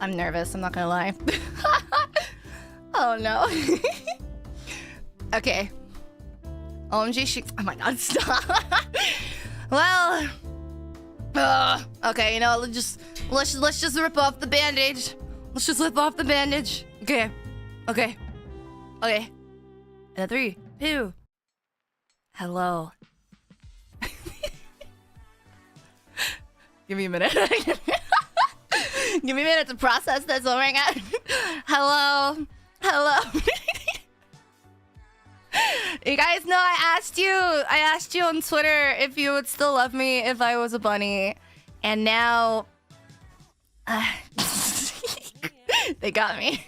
I'm nervous, I'm not gonna lie. Oh no. Okay. OMG, she... Oh my god, stop. Well... okay, you know, let's just rip off the bandage. Let's just rip off the bandage. Okay. Okay. Okay. And 3, 2. Hello. Give me a minute. Give me a minute to process this. Oh my god. Hello. Hello. You guys know I asked you on Twitter if you would still love me if I was a bunny. And now... they got me.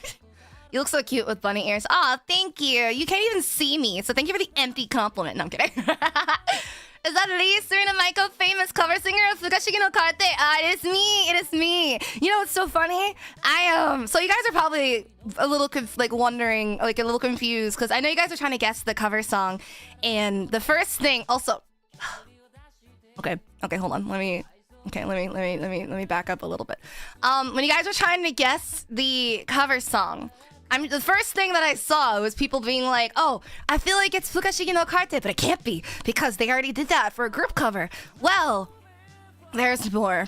You look so cute with bunny ears. Aw, thank you. You can't even see me, so thank you for the empty compliment. No, I'm kidding. Is that Lee, Serina Maiko, famous cover singer of Fukashigi no Karte? It is me. It is me. You know what's so funny? So you guys are probably a little wondering, like a little confused, because I know you guys are trying to guess the cover song, and the first thing also. Okay, hold on. Let me back up a little bit. When you guys were trying to guess the cover song, the first thing that I saw was people being like, oh, I feel like it's Fukashigi no Karte, but it can't be because they already did that for a group cover. Well, there's more.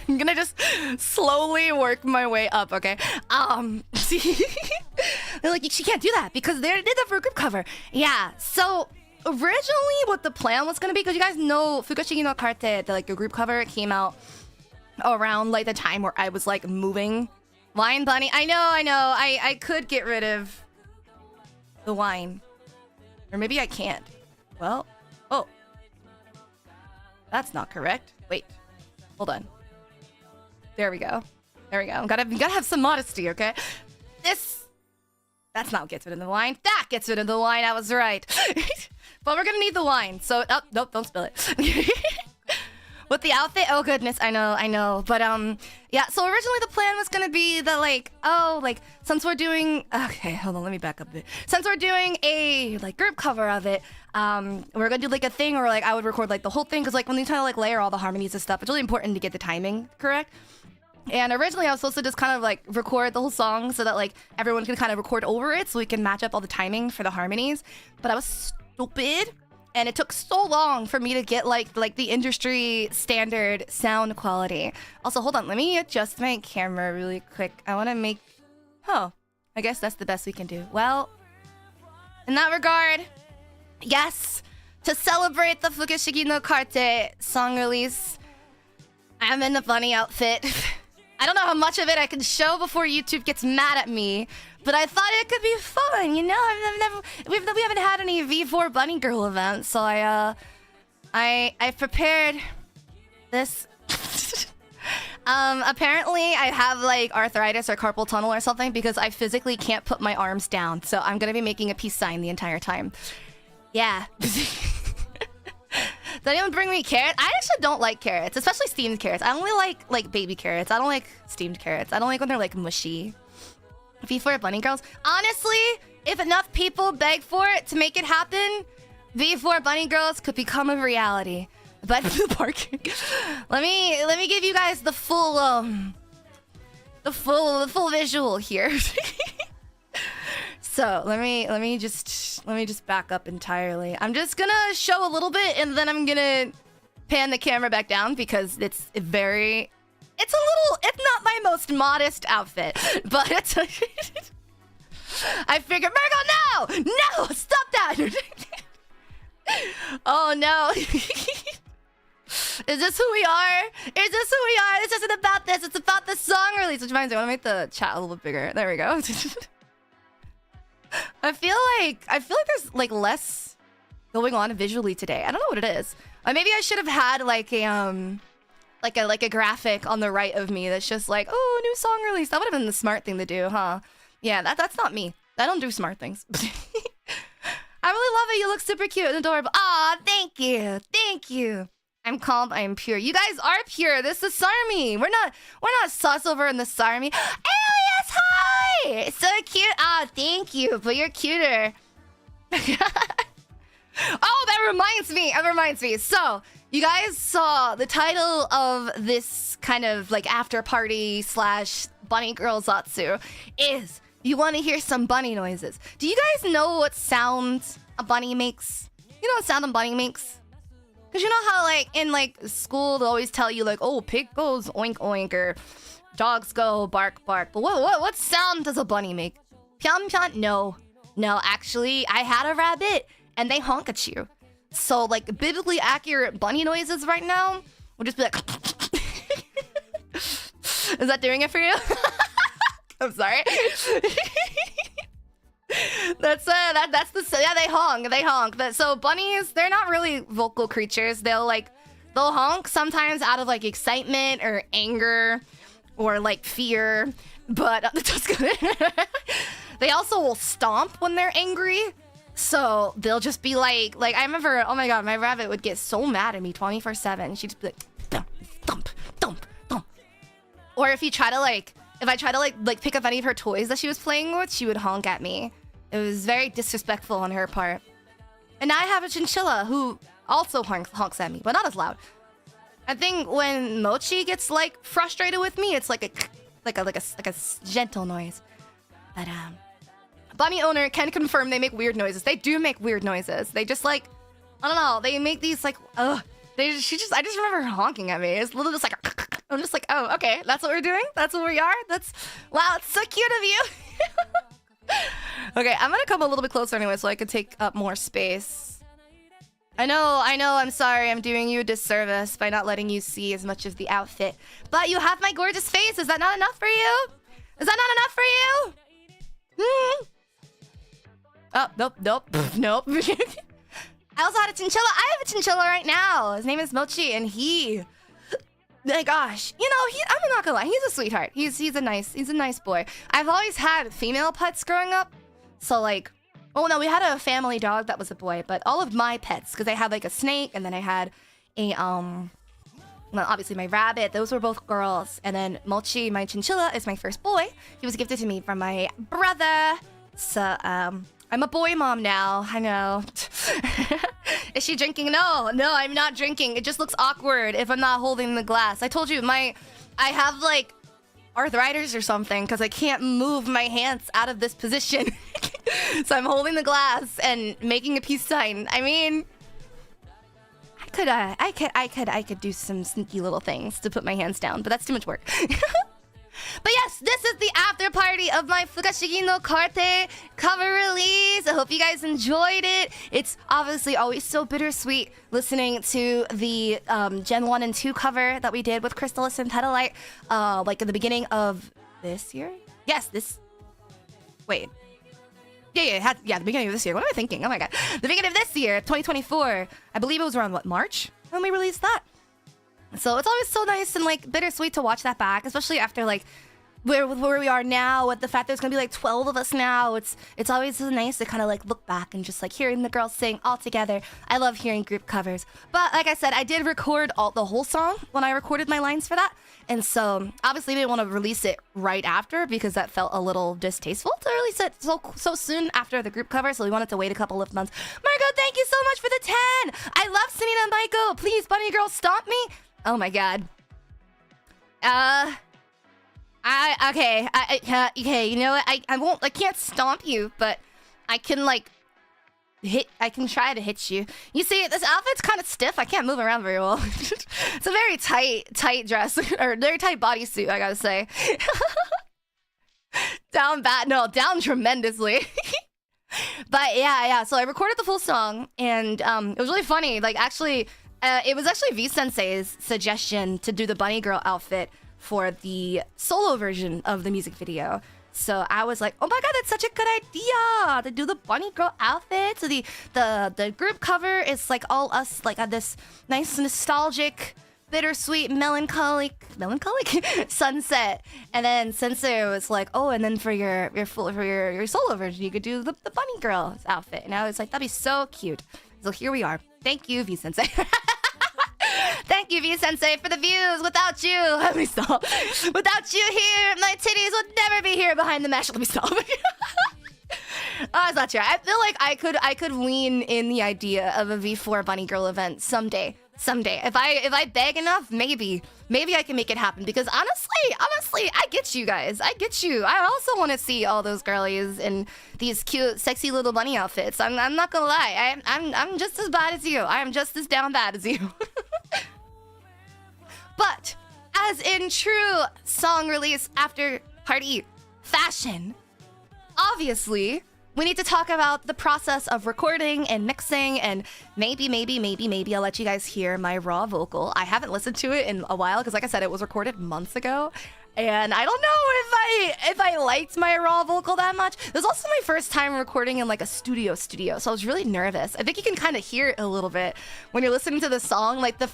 I'm gonna just slowly work my way up, okay? They're like, she can't do that because they already did that for a group cover. Yeah, so originally what the plan was gonna be, because you guys know Fukashigi no Karte, the group cover came out around like the time where I was like moving. Wine bunny. I know. I could get rid of the wine. Or maybe I can't. Well, oh. That's not correct. Wait. Hold on. There we go. There we go. Gotta have some modesty, okay? That's not what gets rid of the wine. That gets rid of the wine. I was right. But we're gonna need the wine. So, oh, nope, don't spill it. With the outfit? Oh goodness, I know. But yeah, so originally the plan was gonna be that since we're doing, okay, hold on, let me back up a bit. Since we're doing a group cover of it, we're gonna do a thing where I would record the whole thing, because when you try to layer all the harmonies and stuff, it's really important to get the timing correct. And originally I was supposed to just kind of record the whole song so that everyone can kind of record over it so we can match up all the timing for the harmonies. But I was stupid. And it took so long for me to get the industry standard sound quality. Also, hold on, let me adjust my camera really quick. I want to make... Oh, I guess that's the best we can do. Well, in that regard, yes, to celebrate the Fukashigi no Karte song release, I'm in the bunny outfit. I don't know how much of it I can show before YouTube gets mad at me, but I thought it could be fun, you know? We haven't had any V4 Bunny Girl events, so I prepared this. Apparently I have arthritis or carpal tunnel or something because I physically can't put my arms down, so I'm gonna be making a peace sign the entire time. Yeah. Did anyone bring me carrots? I actually don't like carrots, especially steamed carrots. I only like baby carrots. I don't like steamed carrots. I don't like when they're mushy. V4 Bunny Girls. Honestly, if enough people beg for it to make it happen, V4 Bunny Girls could become a reality. But the parking. Let me give you guys the full visual here. So let me just back up entirely. I'm just gonna show a little bit and then I'm gonna pan the camera back down because it's not my most modest outfit, but it's I figured, Virgo, no, stop that. Oh no. Is this who we are? Is this who we are? This isn't about this. It's about the song release. Which reminds me, I want to make the chat a little bit bigger. There we go. I feel like there's less going on visually today. I don't know what it is. Maybe I should have had a graphic on the right of me that's just oh, new song release. That would have been the smart thing to do, huh? Yeah, that's not me. I don't do smart things. I really love it. You look super cute and adorable. Aw, thank you. Thank you. I'm calm, I am pure. You guys are pure. This is Sarmy. We're not sus over in the Sarmy. Alias, hi! So cute. Ah, thank you, but you're cuter. Oh, that reminds me. So, you guys saw the title of this kind of after party / bunny girl Zatsu is you want to hear some bunny noises. Do you guys know what sound a bunny makes? You know what sound a bunny makes? Because you know how, like, in, like, school, they'll always tell you, like, oh, pig goes oink oink, or dogs go bark bark. But what sound does a bunny make? Pyam pyam? No. No, actually, I had a rabbit, and they honk at you. So, like, biblically accurate bunny noises right now will just be like... Is that doing it for you? I'm sorry. That's the yeah, they honk. So bunnies, they're not really vocal creatures. They'll honk sometimes out of like excitement or anger or like fear, but they also will stomp when they're angry. So they'll just be like I remember, oh my god, my rabbit would get so mad at me 24/7. She'd just be like thump thump thump thump. Or if I try to pick up any of her toys that she was playing with, she would honk at me. It was very disrespectful on her part. And now I have a chinchilla who also honks at me, but not as loud. I think when Mochi gets like frustrated with me, it's like a gentle noise. But bunny owner can confirm they make weird noises. They do make weird noises. They just like, I don't know, they make these like I just remember her honking at me. It's literally just like I'm just like, oh, okay, that's what we're doing? That's what we are? Wow, it's so cute of you. Okay, I'm gonna come a little bit closer anyway so I can take up more space. I know, I'm sorry, I'm doing you a disservice by not letting you see as much of the outfit. But you have my gorgeous face, is that not enough for you? Is that not enough for you? Oh, nope. I also had a chinchilla. I have a chinchilla right now. His name is Mochi, and my gosh, you know, I'm not gonna lie, he's a sweetheart. He's a nice boy. I've always had female pets growing up, so like, oh no, we had a family dog that was a boy, but all of my pets, because I had like a snake, and then I had a well, obviously my rabbit, those were both girls, and then Mochi, my chinchilla, is my first boy. He was gifted to me from my brother, so I'm a boy mom now, I know. Is she drinking? No, I'm not drinking. It just looks awkward if I'm not holding the glass. I told you, I have like arthritis or something because I can't move my hands out of this position. So I'm holding the glass and making a peace sign. I mean, I could do some sneaky little things to put my hands down, but that's too much work. But yes, this is the after party of my Fukashigi no Karte cover release. I hope you guys enjoyed it. It's obviously always so bittersweet listening to the Gen 1 and 2 cover that we did with Crystallis and Petalite, like at the beginning of this year? Yes, wait. Yeah, the beginning of this year. What am I thinking? Oh my god. The beginning of this year, 2024. I believe it was around, what, March when we released that? So it's always so nice and like bittersweet to watch that back, especially after like where we are now with the fact there's gonna be like 12 of us now. It's always so nice to kind of like look back and just like hearing the girls sing all together. I love hearing group covers. But like I said, I did record the whole song when I recorded my lines for that. And so obviously we didn't want to release it right after because that felt a little distasteful to release it so soon after the group cover. So we wanted to wait a couple of months. Marco, thank you so much for the 10. I love Serina Maiko. Please, bunny girl, stomp me. Oh my god. Okay, you know what? I can't stomp you, but I can like I can try to hit you. You see, this outfit's kind of stiff. I can't move around very well. It's a very tight dress, or very tight bodysuit, I gotta say. Down tremendously. But yeah, so I recorded the full song, and it was really funny. Like, actually, it was actually V-sensei's suggestion to do the bunny girl outfit for the solo version of the music video. So I was like, oh my god, that's such a good idea to do the bunny girl outfit. So the group cover is like all us like at this nice nostalgic, bittersweet, melancholic sunset. And then Sensei was like, oh, and then for your solo version, you could do the bunny girl outfit. And I was like, that'd be so cute. So here we are. Thank you, V-sensei. Thank you, V-sensei, for the views. Without you, let me stop. Without you here, my titties would never be here behind the mesh. Let me stop. That's not true. I feel like I could lean in the idea of a V4 bunny girl event someday. Someday. If I beg enough, maybe I can make it happen. Because honestly, I get you guys. I get you. I also want to see all those girlies in these cute, sexy little bunny outfits. I'm not gonna lie. I'm just as bad as you. I am just as down bad as you. But as in true song release after party fashion, obviously, we need to talk about the process of recording and mixing, and maybe I'll let you guys hear my raw vocal. I haven't listened to it in a while because, like I said, it was recorded months ago. And I don't know if I liked my raw vocal that much. This was also my first time recording in like a studio, so I was really nervous. I think you can kind of hear it a little bit when you're listening to the song. Like the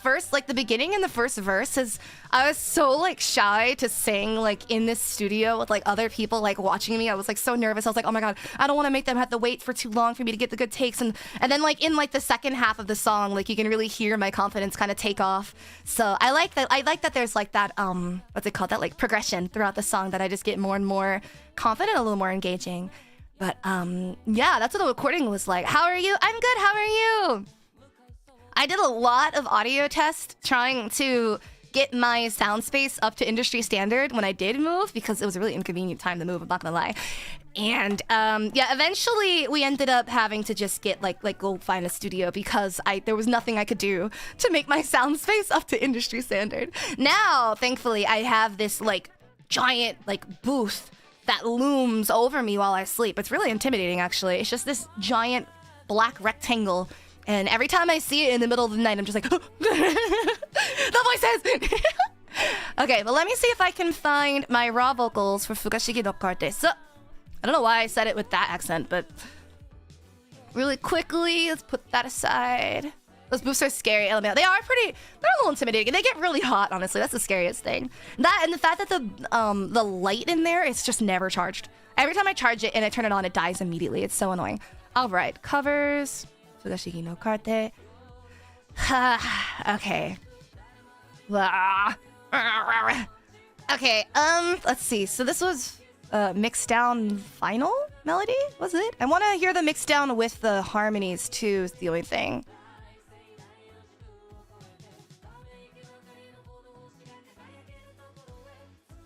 beginning and the first verse is, I was so like shy to sing like in this studio with like other people like watching me. I was like so nervous. I was like, oh my god, I don't want to make them have to wait for too long for me to get the good takes. And then like in like the second half of the song, like you can really hear my confidence kind of take off. So I like that there's like that what's it called, that like progression throughout the song, that I just get more and more confident, a little more engaging. But yeah, that's what the recording was like. How are you? I'm good. How are you? I did a lot of audio tests trying to get my sound space up to industry standard when I did move, because it was a really inconvenient time to move, I'm not gonna lie. And yeah, eventually we ended up having to just get like go find a studio, because there was nothing I could do to make my sound space up to industry standard. Now, thankfully, I have this like giant like booth that looms over me while I sleep. It's really intimidating, actually. It's just this giant black rectangle, and every time I see it in the middle of the night, I'm just like, the voices. Okay, but let me see if I can find my raw vocals for Fugashigi no Karte. So, I don't know why I said it with that accent, but really quickly, let's put that aside. Those booths are scary, LMAO. They're a little intimidating. They get really hot, honestly. That's the scariest thing. That and the fact that the light in there is just never charged. Every time I charge it and I turn it on, it dies immediately. It's so annoying. All right, covers. Fugashigi no Karte. Okay. Okay, let's see. So this was mixed down final melody, was it? I want to hear the mixed down with the harmonies too, is the only thing.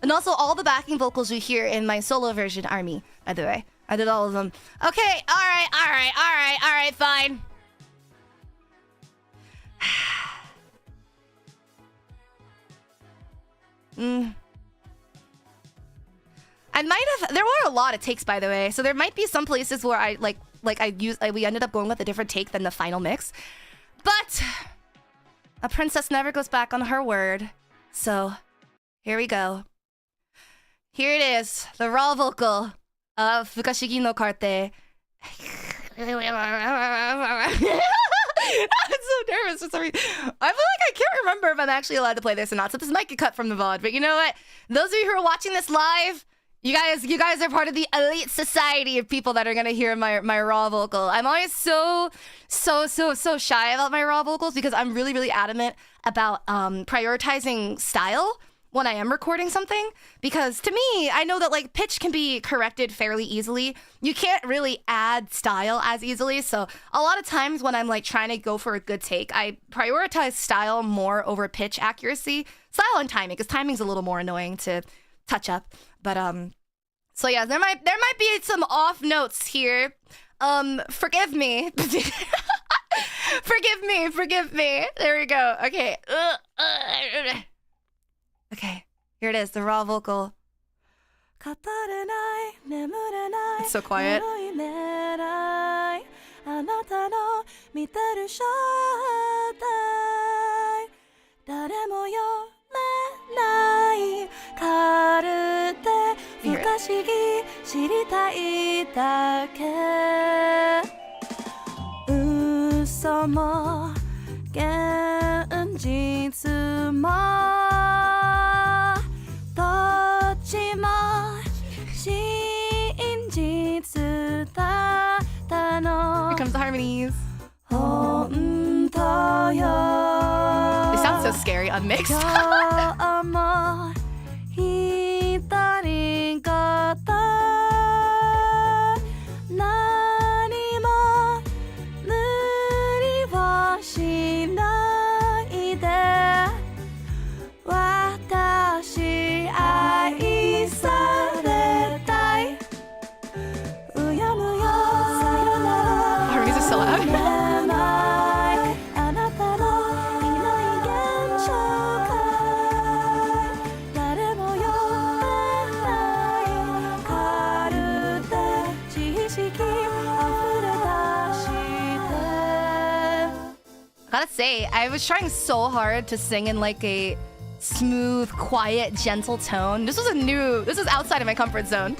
And also, all the backing vocals you hear in my solo version are me, by the way. I did all of them. Okay, alright, fine. I might have. There were a lot of takes, by the way, so there might be some places where we ended up going with a different take than the final mix. But a princess never goes back on her word, so here we go. Here it is, the raw vocal of Fugashigi no Karte. I'm so nervous for some reason. I feel like I can't remember if I'm actually allowed to play this or not, so this might get cut from the VOD. But you know what? Those of you who are watching this live, you guys are part of the elite society of people that are gonna hear my raw vocal. I'm always so shy about my raw vocals, because I'm really adamant about prioritizing style when I am recording something, because to me, I know that like pitch can be corrected fairly easily. You can't really add style as easily. So a lot of times when I'm like trying to go for a good take, I prioritize style more over pitch accuracy. Style and timing, because timing's a little more annoying to touch up. But so yeah, there might be some off notes here. Forgive me. Forgive me. There we go. Okay. Okay, here it is, the raw vocal. It's so quiet. Here comes the harmonies. They sound so scary unmixed. Gotta say, I was trying so hard to sing in like a smooth, quiet, gentle tone. This was outside of my comfort zone.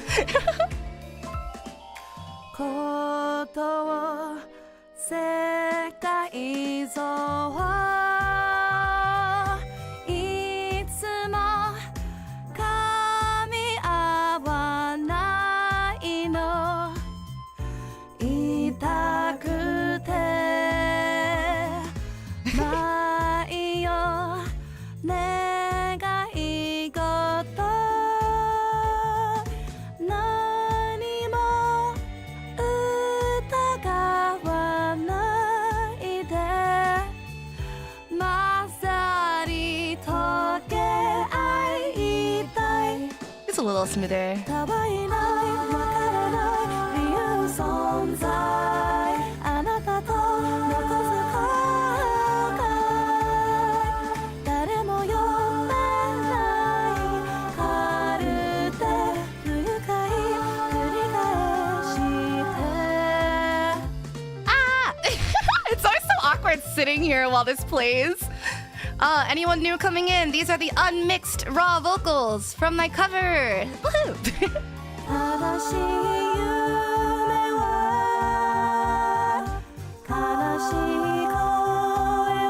ことを世界像はいつも噛み合わないの痛くて毎夜願い事何も疑わないでまさに溶け合いたい It's a little smoother たわいないわからない理由存在あなたと残す後悔誰も読めないカルテ不愉快繰り返して It's always so awkward sitting here while this plays. Anyone new coming in? These are the unmixed raw vocals from my cover. Woohoo! 正しい夢は悲しい声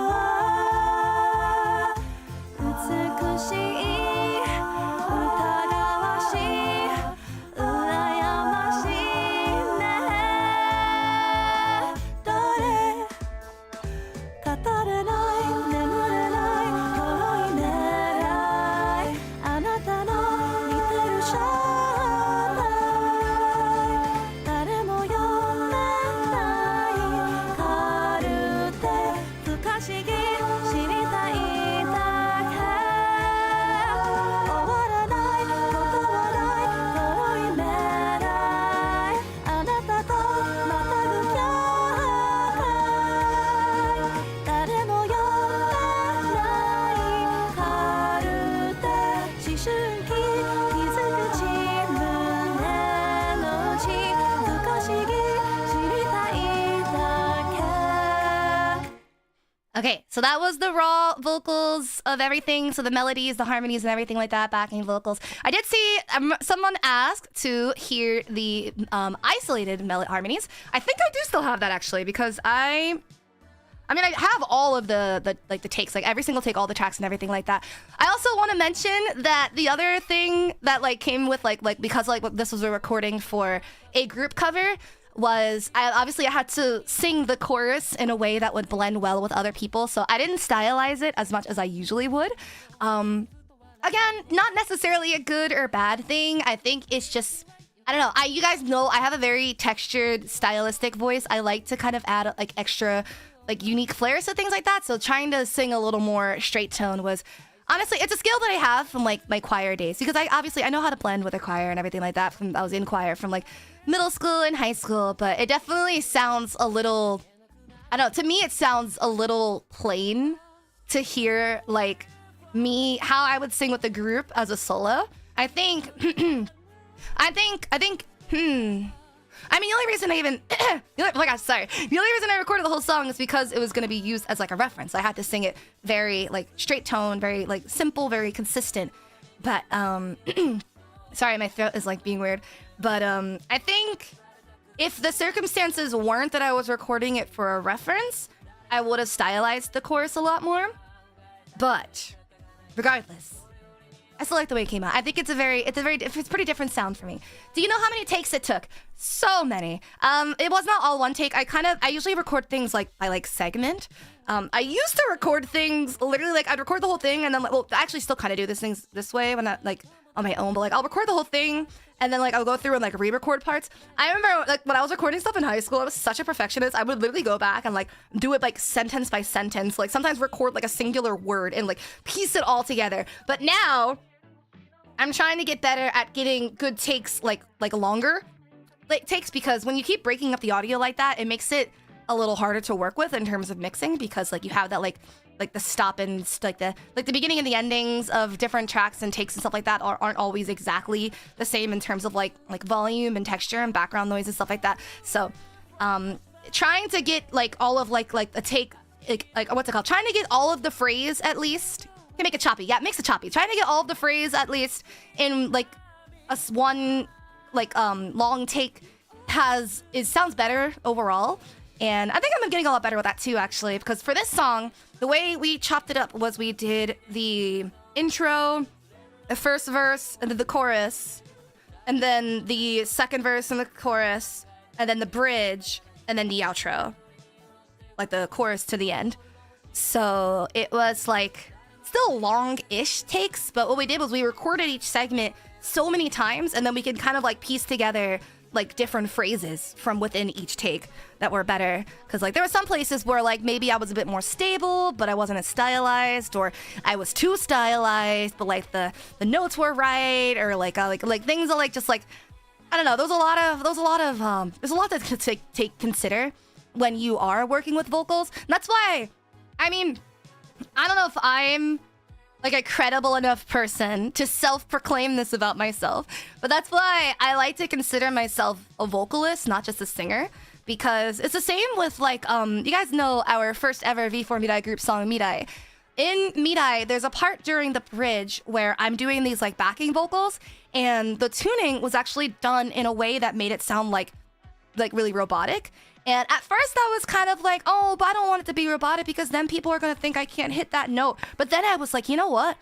は美しい疑わしい羨ましいねどれ語れない眠れない鎧狙いあなたの似てる正体誰も読めないカルテ不可思議知りたいだけ終わらないことはない遠い未来あなたとまたぐ境界誰も読めないカルテ思春期傷口胸の内不可思議知りたいだけ Okay, so that was the raw vocals of everything. So the melodies, the harmonies, and everything like that, backing vocals. I did see someone ask to hear the isolated harmonies. I think I do still have that actually because I have all of the takes, like every single take, all the tracks and everything like that. I also want to mention that the other thing that like came with because this was a recording for a group cover was I had to sing the chorus in a way that would blend well with other people. So I didn't stylize it as much as I usually would. Again, not necessarily a good or bad thing. I think it's just, I don't know. You guys know I have a very textured, stylistic voice. I like to kind of add like extra like unique flares to things like that. So trying to sing a little more straight tone was honestly, it's a skill that I have from like my choir days because I know how to blend with a choir and everything like that. I was in choir from like middle school and high school, but it definitely sounds a little, I don't know, to me it sounds a little plain to hear like me, how I would sing with the group as a solo. I think, the only reason I even, the only reason I recorded the whole song is because it was going to be used as like a reference. I had to sing it very like straight tone, very like simple, very consistent. But, sorry, my throat is like being weird. But I think if the circumstances weren't that I was recording it for a reference, I would have stylized the chorus a lot more. But regardless, I still like the way it came out. I think it's a pretty different sound for me. Do you know how many takes it took? So many. It was not all one take. I usually record things like by like segment. I used to record things literally like I'd record the whole thing and then I actually still kind of do this things this way when I like on my own, but like I'll record the whole thing and then like I'll go through and like re-record parts. I remember like when I was recording stuff in high school, I was such a perfectionist. I would literally go back and like do it like sentence by sentence, like sometimes record like a singular word and like piece it all together. But now I'm trying to get better at getting good takes, like longer takes, because when you keep breaking up the audio like that, it makes it a little harder to work with in terms of mixing, because like you have that like the stop and like the beginning and the endings of different tracks and takes and stuff like that aren't always exactly the same in terms of like volume and texture and background noise and stuff like that. So trying to get like all of like a take like what's it called? Trying to get all of the phrase at least. Can make it choppy. Yeah, it makes it choppy. Trying to get all of the phrase at least in like one like long take sounds better overall. And I think I'm getting a lot better with that too, actually, because for this song, the way we chopped it up was we did the intro, the first verse, and then the chorus, and then the second verse and the chorus, and then the bridge, and then the outro, like the chorus to the end. So it was like still long-ish takes, but what we did was we recorded each segment so many times, and then we could kind of like piece together like different phrases from within each take that were better. Because like there were some places where like maybe I was a bit more stable, but I wasn't as stylized, or I was too stylized, but like the notes were right, or like things are like just like I don't know. There's a lot to consider when you are working with vocals. And that's why, I mean, I don't know if I'm like a credible enough person to self-proclaim this about myself, but that's why I like to consider myself a vocalist, not just a singer, because it's the same with like you guys know our first ever V4Mirai group song Mirai. In Mirai, there's a part during the bridge where I'm doing these like backing vocals, and the tuning was actually done in a way that made it sound like really robotic. And at first I was kind of like, oh, but I don't want it to be robotic because then people are going to think I can't hit that note. But then I was like, you know what?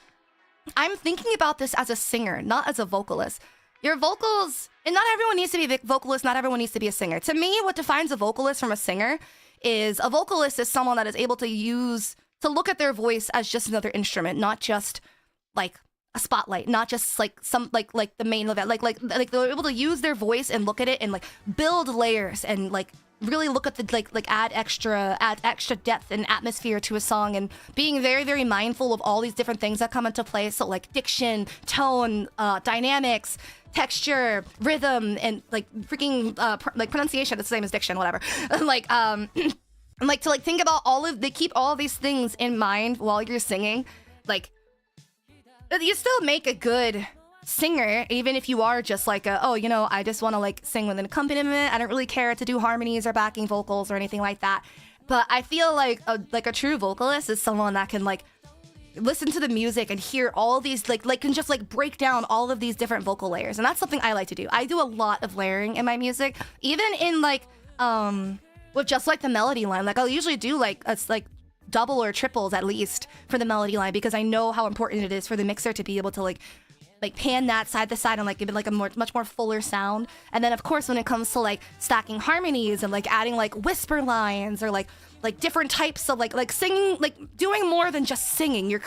I'm thinking about this as a singer, not as a vocalist. Your vocals, and not everyone needs to be a vocalist, not everyone needs to be a singer. To me, what defines a vocalist from a singer is a vocalist is someone that is able to look at their voice as just another instrument, not just like a spotlight, not just like some like the main event, like they're able to use their voice and look at it and like build layers and like really look at the like add extra depth and atmosphere to a song, and being very, very mindful of all these different things that come into play. So like diction, tone, dynamics, texture, rhythm, and like freaking like pronunciation. It's the same as diction, whatever. Like and like to like think about they keep all these things in mind while you're singing. Like you still make a good singer, even if you are just like I just want to like sing with an accompaniment. I don't really care to do harmonies or backing vocals or anything like that. But I feel like a true vocalist is someone that can like listen to the music and hear all these like can just like break down all of these different vocal layers, and that's something I like to do. I do a lot of layering in my music, even in like with just like the melody line. Like I'll usually do like double or triples at least for the melody line, because I know how important it is for the mixer to be able to like pan that side to side and like give it like a much more fuller sound. And then of course when it comes to like stacking harmonies and like adding like whisper lines or like different types of like singing, like doing more than just singing. You're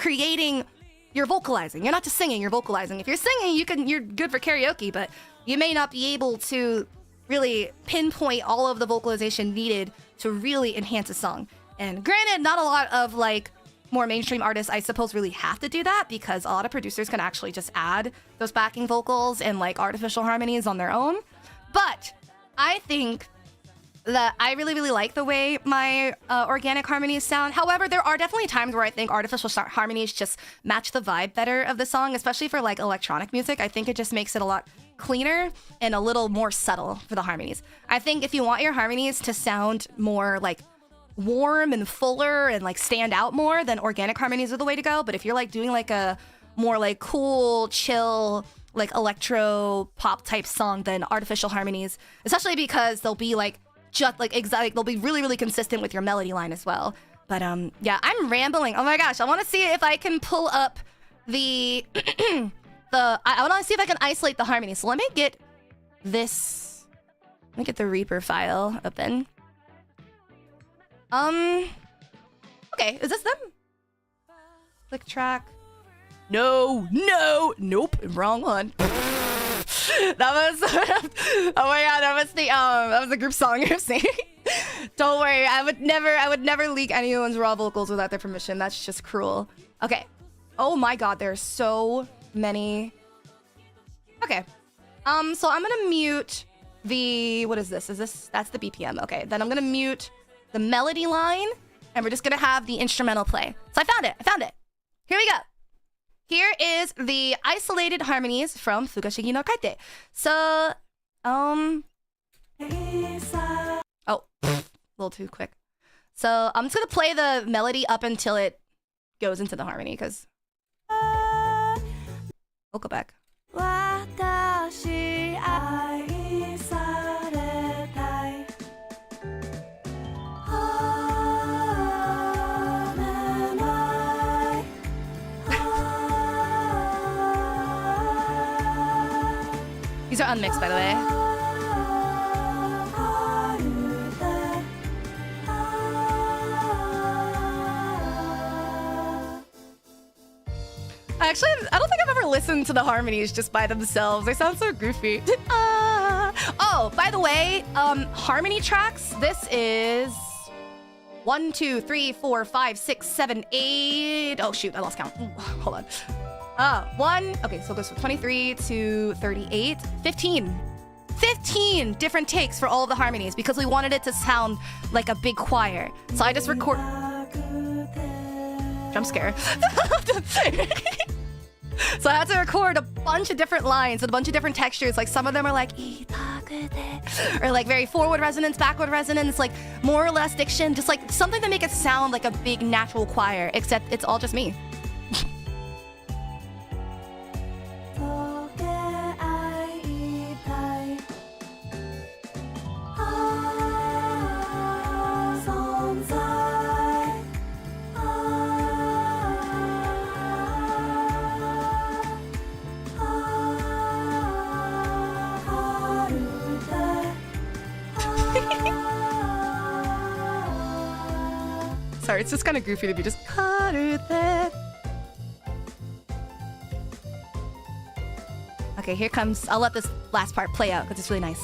vocalizing. You're not just singing, you're vocalizing. If you're singing, you're good for karaoke, but you may not be able to really pinpoint all of the vocalization needed to really enhance a song. And granted, not a lot of like more mainstream artists, I suppose, really have to do that, because a lot of producers can actually just add those backing vocals and like artificial harmonies on their own. But I think that I really, really like the way my organic harmonies sound. However, there are definitely times where I think artificial harmonies just match the vibe better of the song, especially for like electronic music. I think it just makes it a lot cleaner and a little more subtle for the harmonies. I think if you want your harmonies to sound more like warm and fuller and like stand out more, then organic harmonies are the way to go. But if you're like doing like a more like cool, chill, like electro pop type song, then artificial harmonies, especially because they'll be like just like exactly, they'll be really, really consistent with your melody line as well. But yeah, I'm rambling. Oh my gosh, I want to see if I can pull up the I want to see if I can isolate the harmony. So let me get this. Let me get the Reaper file open. Okay, is this them? Click track. No, nope, wrong one. That was, oh my god, that was the group song you're singing. Don't worry, I would never leak anyone's raw vocals without their permission. That's just cruel. Okay. Oh my god, there's so many. Okay. So I'm gonna mute the, what is this? That's the BPM. Okay, then I'm gonna mute the melody line, and we're just gonna have the instrumental play. So I found it. Here we go. Here is the isolated harmonies from Fugashigi no Kaite. So, oh, a little too quick. So I'm just gonna play the melody up until it goes into the harmony, because we'll go back. These are unmixed, by the way. Actually, I don't think I've ever listened to the harmonies just by themselves. They sound so goofy. Oh, by the way, harmony tracks. This is 1, 2, 3, 4, 5, 6, 7, 8. Oh shoot, I lost count. Ooh, hold on. 1. Okay, so it goes from 23 to 38. 15 different takes for all of the harmonies because we wanted it to sound like a big choir. So I just record. Jump scare. So I had to record a bunch of different lines with a bunch of different textures. Like some of them are like or like very forward resonance, backward resonance, like more or less diction, just like something to make it sound like a big natural choir, except it's all just me. Sorry, it's just kind of goofy to be just Okay, here comes. I'll let this last part play out because it's really nice.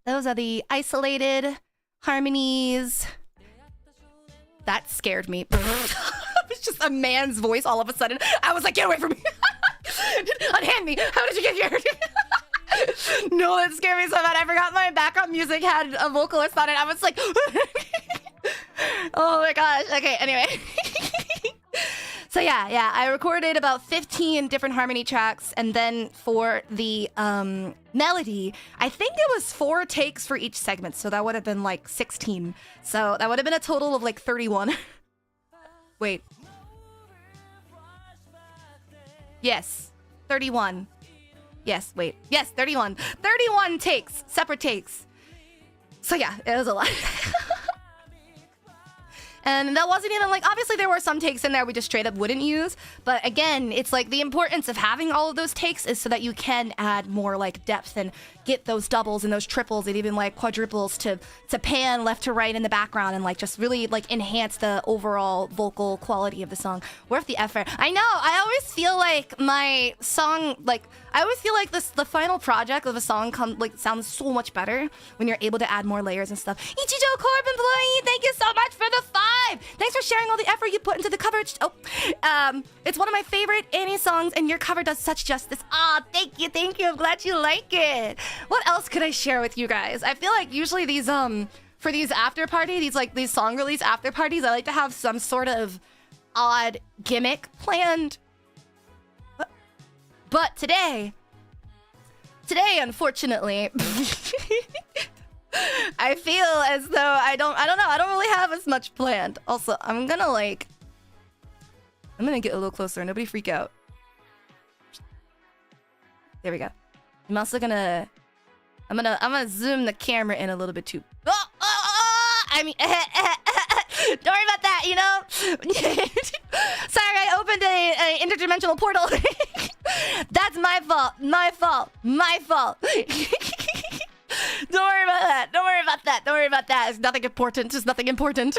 Those are the isolated harmonies. That scared me. It's just a man's voice all of a sudden. I was like, get away from me. Unhand me. How did you get here? No, that scared me so bad. I forgot my background music had a vocalist on it. I was like, oh my gosh. Okay, anyway. So yeah, I recorded about 15 different harmony tracks, and then for the melody, I think it was 4 takes for each segment, so that would have been like 16. So that would have been a total of like 31. Wait. Yes, 31. Yes, wait. Yes, 31. 31 takes, separate takes. So yeah, it was a lot. And that wasn't even like, obviously there were some takes in there we just straight up wouldn't use. But again, it's like the importance of having all of those takes is so that you can add more like depth and get those doubles and those triples and even like quadruples to pan left to right in the background and like just really like enhance the overall vocal quality of the song. Worth the effort. I know, I always feel like my song, like, I always feel like the final project of a song sounds so much better when you're able to add more layers and stuff. Ichijo Corp employee, thank you so much for the 5! Thanks for sharing all the effort you put into the coverage. Oh, it's one of my favorite Annie songs, and your cover does such justice. Ah, thank you. I'm glad you like it. What else could I share with you guys? I feel like usually these for these after party, these song release after parties, I like to have some sort of odd gimmick planned. But today, unfortunately, I feel as though I don't really have as much planned. Also, I'm gonna get a little closer. Nobody freak out. There we go. I'm also gonna... I'm gonna zoom the camera in a little bit too. I mean, don't worry about that, you know? Sorry, I opened a interdimensional portal. That's my fault. My fault. My fault. Don't worry about that. Don't worry about that. Don't worry about that. It's nothing important. It's nothing important.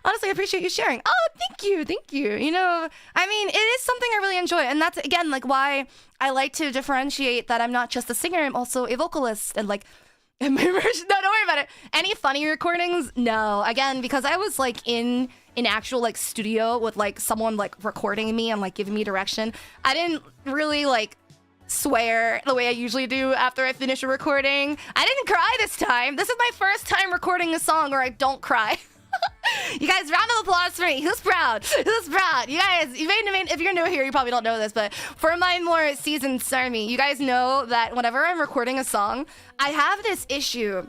Honestly, I appreciate you sharing. Oh, thank you. Thank you. You know, I mean, it is something I really enjoy. And that's, again, like why I like to differentiate that I'm not just a singer. I'm also a vocalist. And like, and my version, no, don't worry about it. Any funny recordings? No. Again, because I was like in an actual like studio with like someone like recording me and like giving me direction. I didn't really like swear the way I usually do after I finish a recording. I didn't cry this time. This is my first time recording a song where I don't cry. You guys, round of applause for me. Who's proud? Who's proud? You guys, if you're new here, you probably don't know this, but for my more seasoned Sarmy, you guys know that whenever I'm recording a song, I have this issue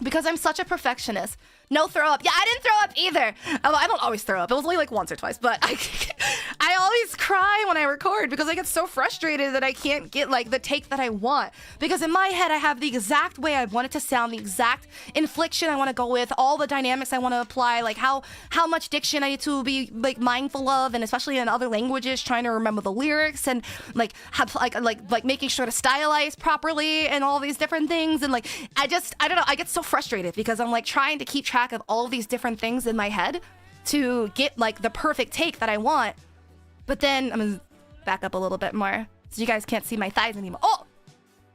because I'm such a perfectionist. No throw up. Yeah, I didn't throw up either. I don't always throw up. It was only like once or twice, but I always cry when I record because I get so frustrated that I can't get like the take that I want. Because in my head, I have the exact way I want it to sound, the exact inflection I want to go with, all the dynamics I want to apply, like how much diction I need to be like mindful of, and especially in other languages, trying to remember the lyrics and like have like making sure to stylize properly and all these different things. And like I don't know, I get so frustrated because I'm like trying to keep track of all these different things in my head to get like the perfect take that I want. But then I'm gonna back up a little bit more so you guys can't see my thighs anymore. Oh,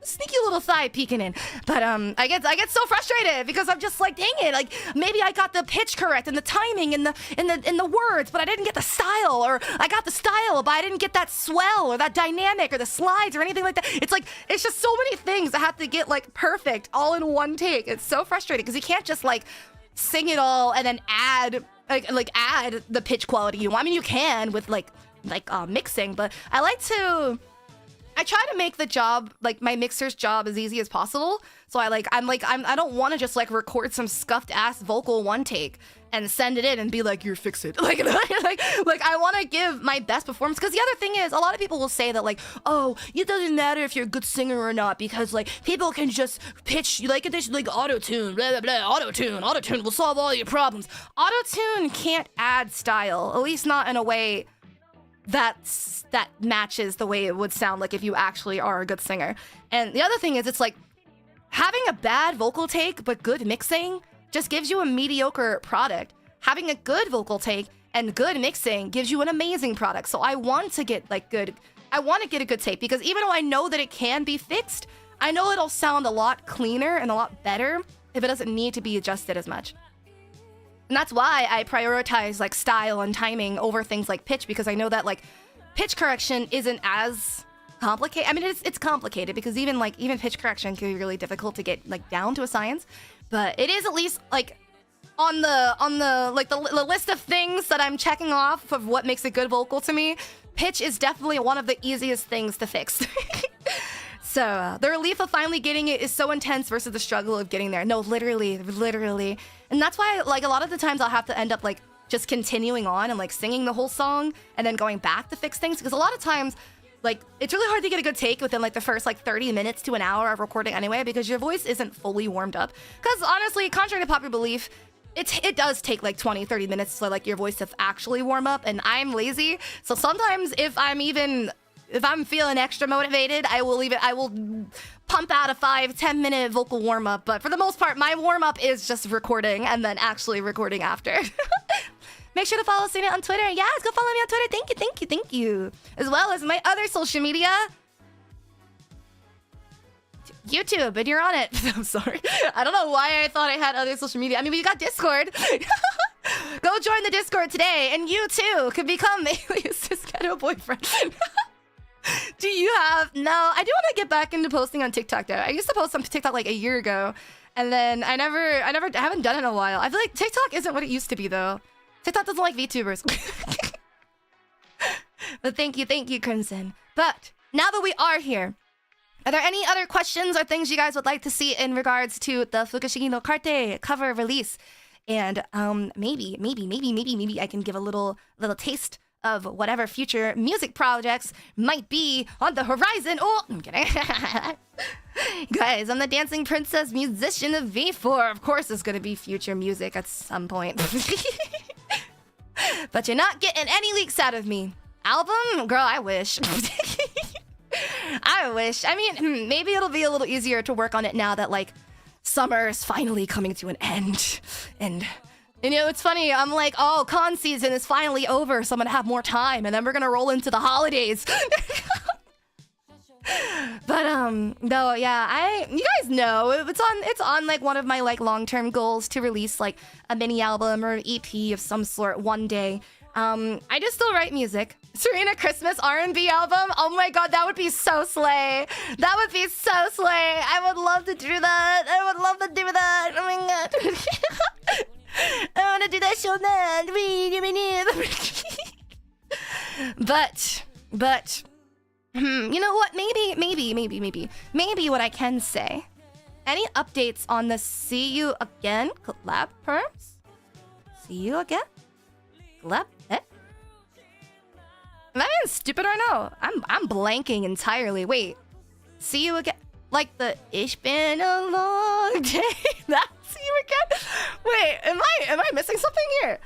sneaky little thigh peeking in. But I get so frustrated because I'm just like, dang it, like maybe I got the pitch correct and the timing and the words, but I didn't get the style, or I got the style but I didn't get that swell or that dynamic or the slides or anything like that. It's like it's just so many things I have to get like perfect all in one take. It's so frustrating because you can't just like sing it all and then add add the pitch quality you want. I mean, you can with like mixing, but I try to make the job, like my mixer's job, as easy as possible. So I don't want to just like record some scuffed ass vocal one take and send it in and be like, you're fix it. Like I want to give my best performance. Because the other thing is, a lot of people will say that like, oh, it doesn't matter if you're a good singer or not because like people can just pitch like this, like auto-tune, blah, blah, blah, auto-tune will solve all your problems. Auto-tune can't add style, at least not in a way that matches the way it would sound like if you actually are a good singer. And the other thing is, it's like having a bad vocal take but good mixing just gives you a mediocre product. Having a good vocal take and good mixing gives you an amazing product. So I want to get like good, I want to get a good take because even though I know that it can be fixed, I know it'll sound a lot cleaner and a lot better if it doesn't need to be adjusted as much. And that's why I prioritize like style and timing over things like pitch, because I know that like pitch correction isn't as complicated. I mean, it's complicated because even pitch correction can be really difficult to get like down to a science, but it is at least like on the list of things that I'm checking off of what makes a good vocal to me. Pitch is definitely one of the easiest things to fix. So the relief of finally getting it is so intense versus the struggle of getting there. No, literally. And that's why like a lot of the times I'll have to end up like just continuing on and like singing the whole song and then going back to fix things. Because a lot of times like it's really hard to get a good take within like the first like 30 minutes to an hour of recording anyway, because your voice isn't fully warmed up. Because honestly, contrary to popular belief, it does take like 20-30 minutes for like your voice to actually warm up, and I'm lazy. So sometimes if I'm feeling extra motivated, I will pump out a 5-10 minute vocal warm-up. But for the most part, my warm-up is just recording and then actually recording after. Make sure to follow Serina on Twitter. Yes, go follow me on Twitter. Thank you. As well as my other social media. YouTube, and you're on it. I'm sorry. I don't know why I thought I had other social media. I mean, we got Discord. Go join the Discord today, and you too could become Alias's ghetto boyfriend. Do you have? No, I do want to get back into posting on TikTok though. I used to post on TikTok like a year ago, and then I haven't done it in a while. I feel like TikTok isn't what it used to be though. TikTok doesn't like VTubers. But thank you, Crimson. But now that we are here, are there any other questions or things you guys would like to see in regards to the Fukushiki no Karte cover release? And maybe I can give a little taste of whatever future music projects might be on the horizon. Oh, I'm kidding. Guys, I'm the Dancing Princess musician of V4. Of course there's gonna be future music at some point. But you're not getting any leaks out of me. Album? Girl, I wish. I wish. I mean, maybe it'll be a little easier to work on it now that, like, summer is finally coming to an end. And you know, it's funny, I'm like, oh, con season is finally over, so I'm gonna have more time, and then we're gonna roll into the holidays. But no, yeah, you guys know it's on like one of my like long-term goals to release like a mini album or an EP of some sort one day. I just still write music. Serina Christmas R&B album. Oh my god, that would be so slay. That would be so slay. I would love to do that. I would love to do that. Oh my god. I want to do that so bad. But you know what? Maybe what I can say. Any updates on the See You Again collab perms? See you again? Collab? Eh? Am I being stupid or no? I'm blanking entirely. Wait. See you again? Like the It's been a long day. That's See You Again? Wait, am I missing something here?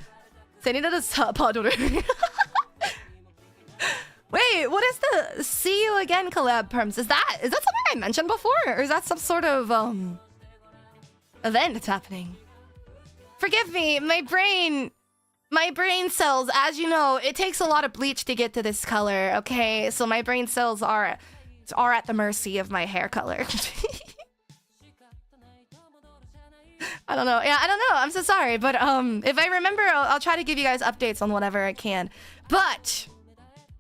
Wait, what is the See You Again collab perms? Is that something I mentioned before? Or is that some sort of event that's happening? Forgive me, my brain cells, as you know, it takes a lot of bleach to get to this color, okay? So my brain cells are at the mercy of my hair color. I don't know. Yeah, I don't know. I'm so sorry. But if I remember, I'll try to give you guys updates on whatever I can. But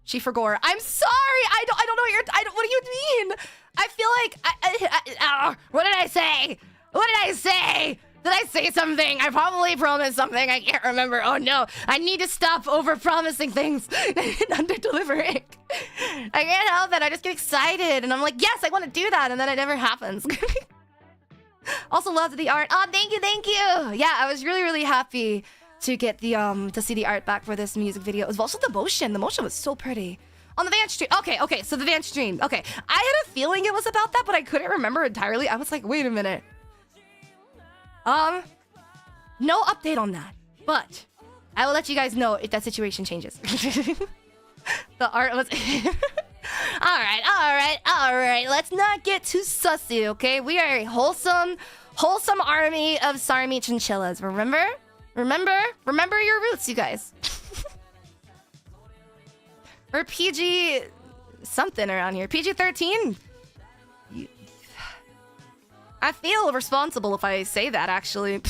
she forgot. I'm sorry. I don't know what do you mean? I feel like what did I say? What did I say? Did I say something? I probably promised something. I can't remember. Oh no. I need to stop over-promising things and under-delivering. I can't help it. I just get excited and I'm like, yes, I want to do that. And then it never happens. Also loved the art. Oh, thank you. Yeah, I was really happy to get the to see the art back for this music video. It was also the motion. The motion was so pretty. On the Vance stream. Okay, so the Vance stream. Okay, I had a feeling it was about that, but I couldn't remember entirely. I was like, wait a minute. No update on that, but I will let you guys know if that situation changes. The art was... All right. Let's not get too sussy, okay? We are a wholesome army of Sarmi chinchillas. Remember your roots, you guys. We're PG something around here. PG-13. I feel responsible if I say that, actually.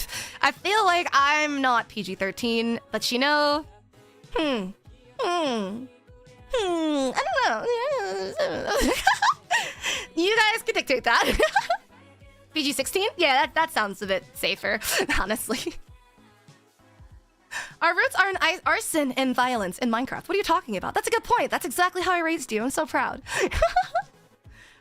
I feel like I'm not PG-13, but you know, I don't know. You guys can dictate that. PG-16? Yeah, that sounds a bit safer, honestly. Our roots are in arson and violence in Minecraft. What are you talking about? That's a good point. That's exactly how I raised you. I'm so proud.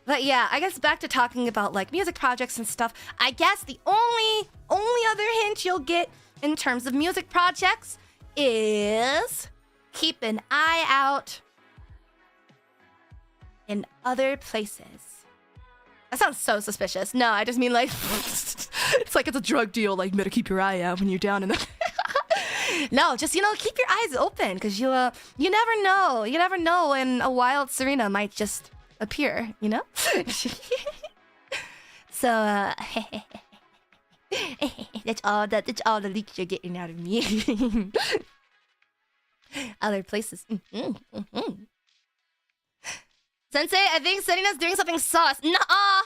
But yeah, I guess back to talking about like music projects and stuff. I guess the only other hint you'll get in terms of music projects is keep an eye out in other places. That sounds so suspicious. No, I just mean like it's like it's a drug deal. Like, you better keep your eye out when you're down in the. No, just, you know, keep your eyes open because you never know. You never know when a wild Serina might just appear, you know? So that's all the leaks you're getting out of me. Other places. Sensei, I think Serina's doing something sus. Nuh-uh,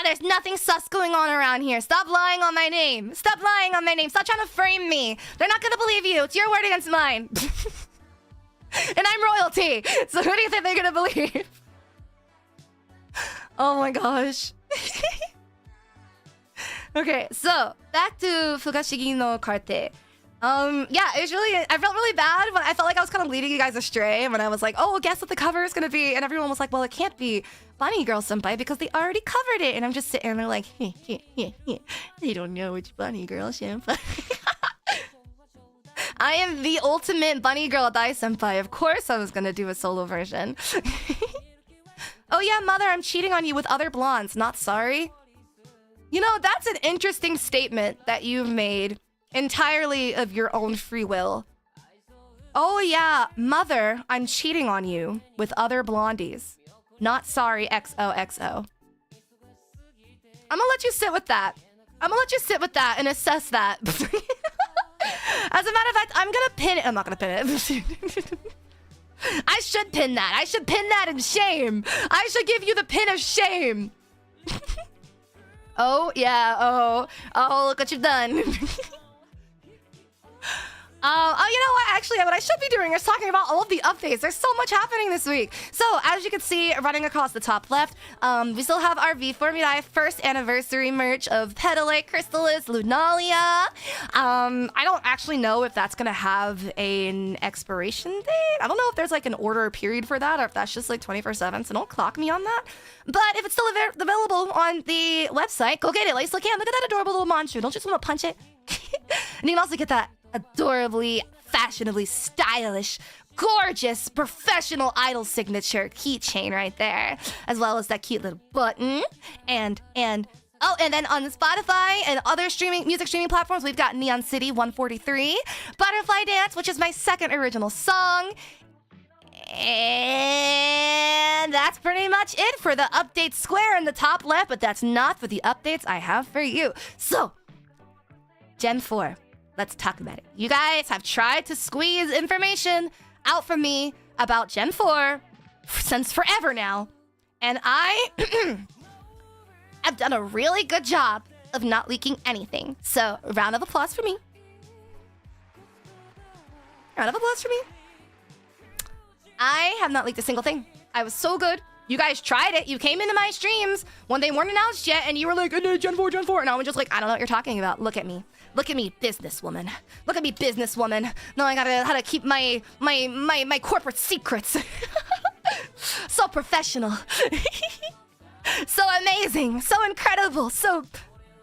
there's nothing sus going on around here. Stop lying on my name. Stop trying to frame me. They're not gonna believe you. It's your word against mine. And I'm royalty. So who do you think they're gonna believe? Oh my gosh. Okay, so back to Fugashigi no Karte. Yeah, it was really, I felt really bad, but I felt like I was kind of leading you guys astray when I was like, oh, guess what the cover is gonna be? And everyone was like, well, it can't be Bunny Girl Senpai because they already covered it. And I'm just sitting there like, they don't know which Bunny Girl Senpai. I am the ultimate bunny girl Dai Senpai. Of course I was gonna do a solo version. Oh yeah, mother, I'm cheating on you with other blondes. Not sorry. You know, that's an interesting statement that you've made entirely of your own free will. Oh yeah, mother, I'm cheating on you with other blondies. Not sorry, XOXO. I'm gonna let you sit with that. I'm gonna let you sit with that and assess that. As a matter of fact, I'm gonna pin it. I'm not gonna pin it. I should pin that. I should pin that in shame. I should give you the pin of shame. Oh, yeah. Oh, look what you've done. Oh, you know what? Actually, what I should be doing is talking about all of the updates. There's so much happening this week. So, as you can see, running across the top left, we still have our V4Mirai first anniversary merch of Petalite, Crystallis, Lunalia. I don't actually know if that's gonna have an expiration date. I don't know if there's like an order period for that, or if that's just like 24/7. So don't clock me on that. But if it's still available on the website, go get it. Like, look at that adorable little monster. Don't you just want to punch it? And you can also get that adorably, fashionably stylish, gorgeous, professional idol signature keychain right there, as well as that cute little button. And then on Spotify and other music streaming platforms, we've got Neon City 143, Butterfly Dance, which is my second original song. And that's pretty much it for the update square in the top left, but that's not for the updates I have for you. So, Gen 4. Let's talk about it. You guys have tried to squeeze information out from me about Gen 4 since forever now. And I have done a really good job of not leaking anything. So, a round of applause for me. Round of applause for me. I have not leaked a single thing. I was so good. You guys tried it. You came into my streams when they weren't announced yet, and you were like, Gen 4, Gen 4. And I was just like, I don't know what you're talking about. Look at me. Look at me, businesswoman. Look at me, businesswoman. No, I gotta how to keep my corporate secrets. So professional. So amazing. So incredible. So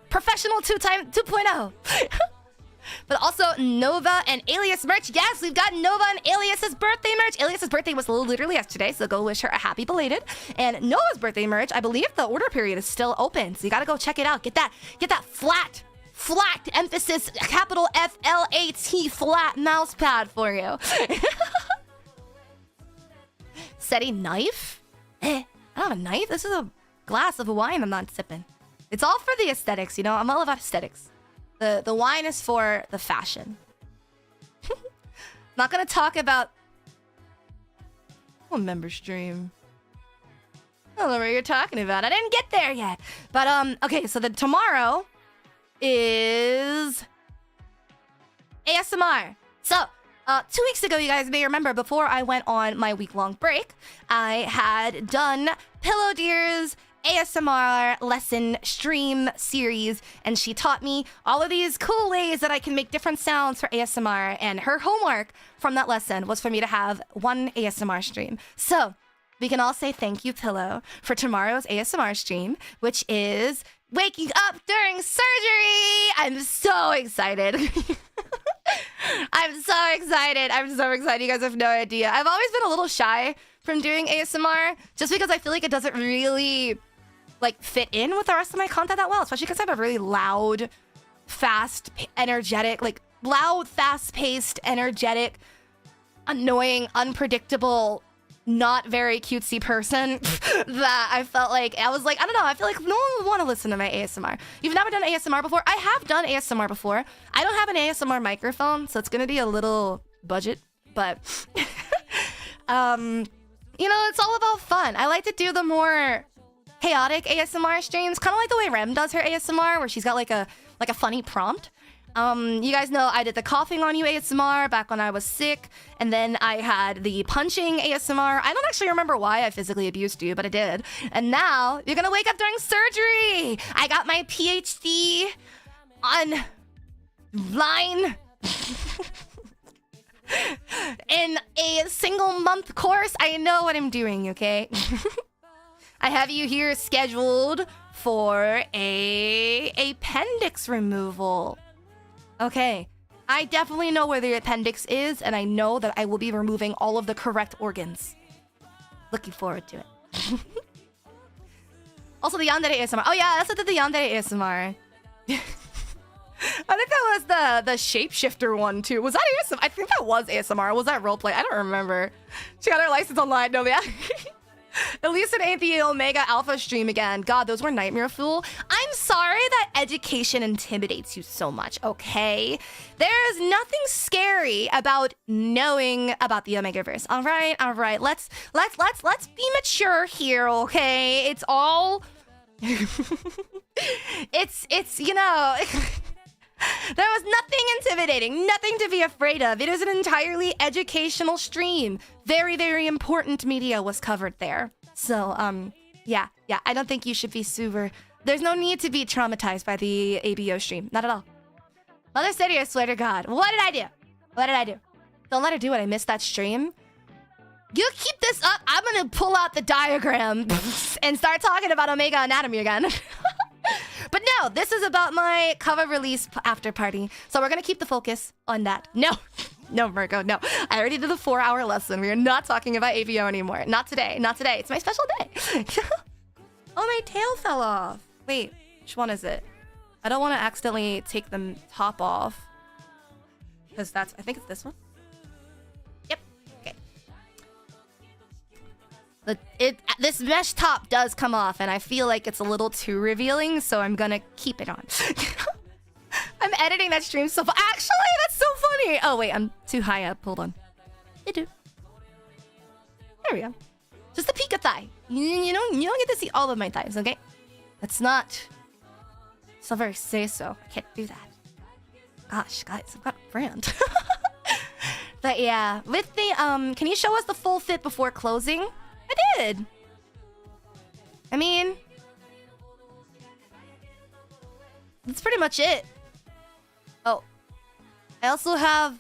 professional 2.0. But also Nova and Alias merch. Yes, we've got Nova and Alias's birthday merch. Alias's birthday was literally yesterday, so go wish her a happy belated. And Nova's birthday merch, I believe the order period is still open, so you gotta go check it out. Get that flat emphasis, capital FLAT, flat mouse pad for you. SETI knife? I don't have a knife. This is a glass of wine I'm not sipping. It's all for the aesthetics, you know? I'm all about aesthetics. The wine is for the fashion. Not gonna talk about... Oh, member stream. I don't know what you're talking about. I didn't get there yet. But, okay, so tomorrow is ASMR. So, 2 weeks ago, you guys may remember, before I went on my week-long break, I had done Pillow Deer's ASMR lesson stream series, and she taught me all of these cool ways that I can make different sounds for ASMR, and her homework from that lesson was for me to have one ASMR stream. So, we can all say thank you, Pillow, for tomorrow's ASMR stream, which is waking up during surgery. I'm so excited. I'm so excited. I'm so excited. You guys have no idea. I've always been a little shy from doing ASMR just because I feel like it doesn't really like fit in with the rest of my content that well, especially because I have a really loud, fast, energetic, like loud, fast-paced, energetic, annoying, unpredictable, not very cutesy person that I felt like, I was like, I don't know, I feel like no one would want to listen to my ASMR. You've never done ASMR before? I have done ASMR before. I don't have an ASMR microphone, so it's gonna be a little budget, but you know, it's all about fun. I like to do the more chaotic ASMR streams, kind of like the way Rem does her ASMR, where she's got like a funny prompt. You guys know I did the coughing on you ASMR back when I was sick, and then I had the punching ASMR. I don't actually remember why I physically abused you, but I did. And now you're gonna wake up during surgery. I got my PhD online in a single month course. I know what I'm doing, okay? I have you here scheduled for a appendix removal. Okay, I definitely know where the appendix is, and I know that I will be removing all of the correct organs. Looking forward to it. Also, the yandere ASMR. Oh yeah, that's what the yandere ASMR. I think that was the shapeshifter one too. Was that ASMR? I think that was ASMR. Was that roleplay? I don't remember. She got her license online. No, yeah. At least it ain't the Omega Alpha stream again. God, those were nightmare fuel. I'm sorry that education intimidates you so much, okay? There's nothing scary about knowing about the Omegaverse. All right. Let's be mature here, okay? It's all it's you know, there was nothing intimidating, nothing to be afraid of. It is an entirely educational stream. Very, very important media was covered there. So, yeah, I don't think you should be super... There's no need to be traumatized by the ABO stream. Not at all. Mother City, I swear to God. What did I do? Don't let her do it. I missed that stream. You keep this up, I'm gonna pull out the diagram and start talking about Omega Anatomy again. But no, this is about my cover release after party. So we're gonna keep the focus on that. No, Mirko, no. I already did the 4-hour lesson. We are not talking about ABO anymore. Not today. It's my special day. Oh, my tail fell off. Wait, which one is it? I don't want to accidentally take the top off. Because I think it's this one. Yep, okay. This mesh top does come off, and I feel like it's a little too revealing, so I'm gonna keep it on. I'm editing that stream so far. Actually, that's so funny. Oh, wait, I'm too high up. Hold on. There we go. Just a peek of thigh. You don't get to see all of my thighs, okay? It's not very say-so. I can't do that. Gosh, guys, I've got a brand. But yeah, with the, can you show us the full fit before closing? I did. I mean, that's pretty much it. Oh, I also have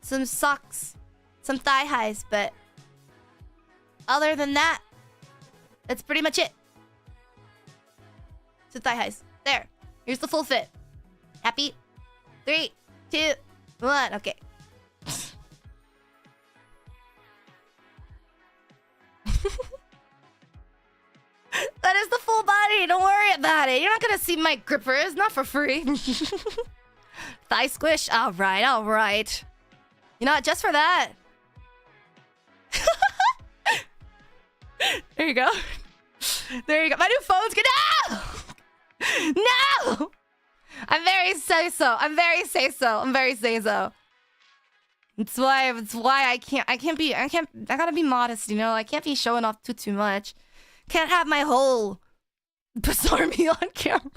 some socks, some thigh highs, but other than that, that's pretty much it. Some thigh highs. There. Here's the full fit. Happy? 3, 2, 1. Okay. That is the full body. Don't worry about it. You're not gonna see my grippers. Not for free. Thigh squish. All right. You know what? Just for that. There you go. My new phone's good. No! I'm very say-so. It's why I gotta be modest, you know? I can't be showing off too much. Can't have my whole army on camera.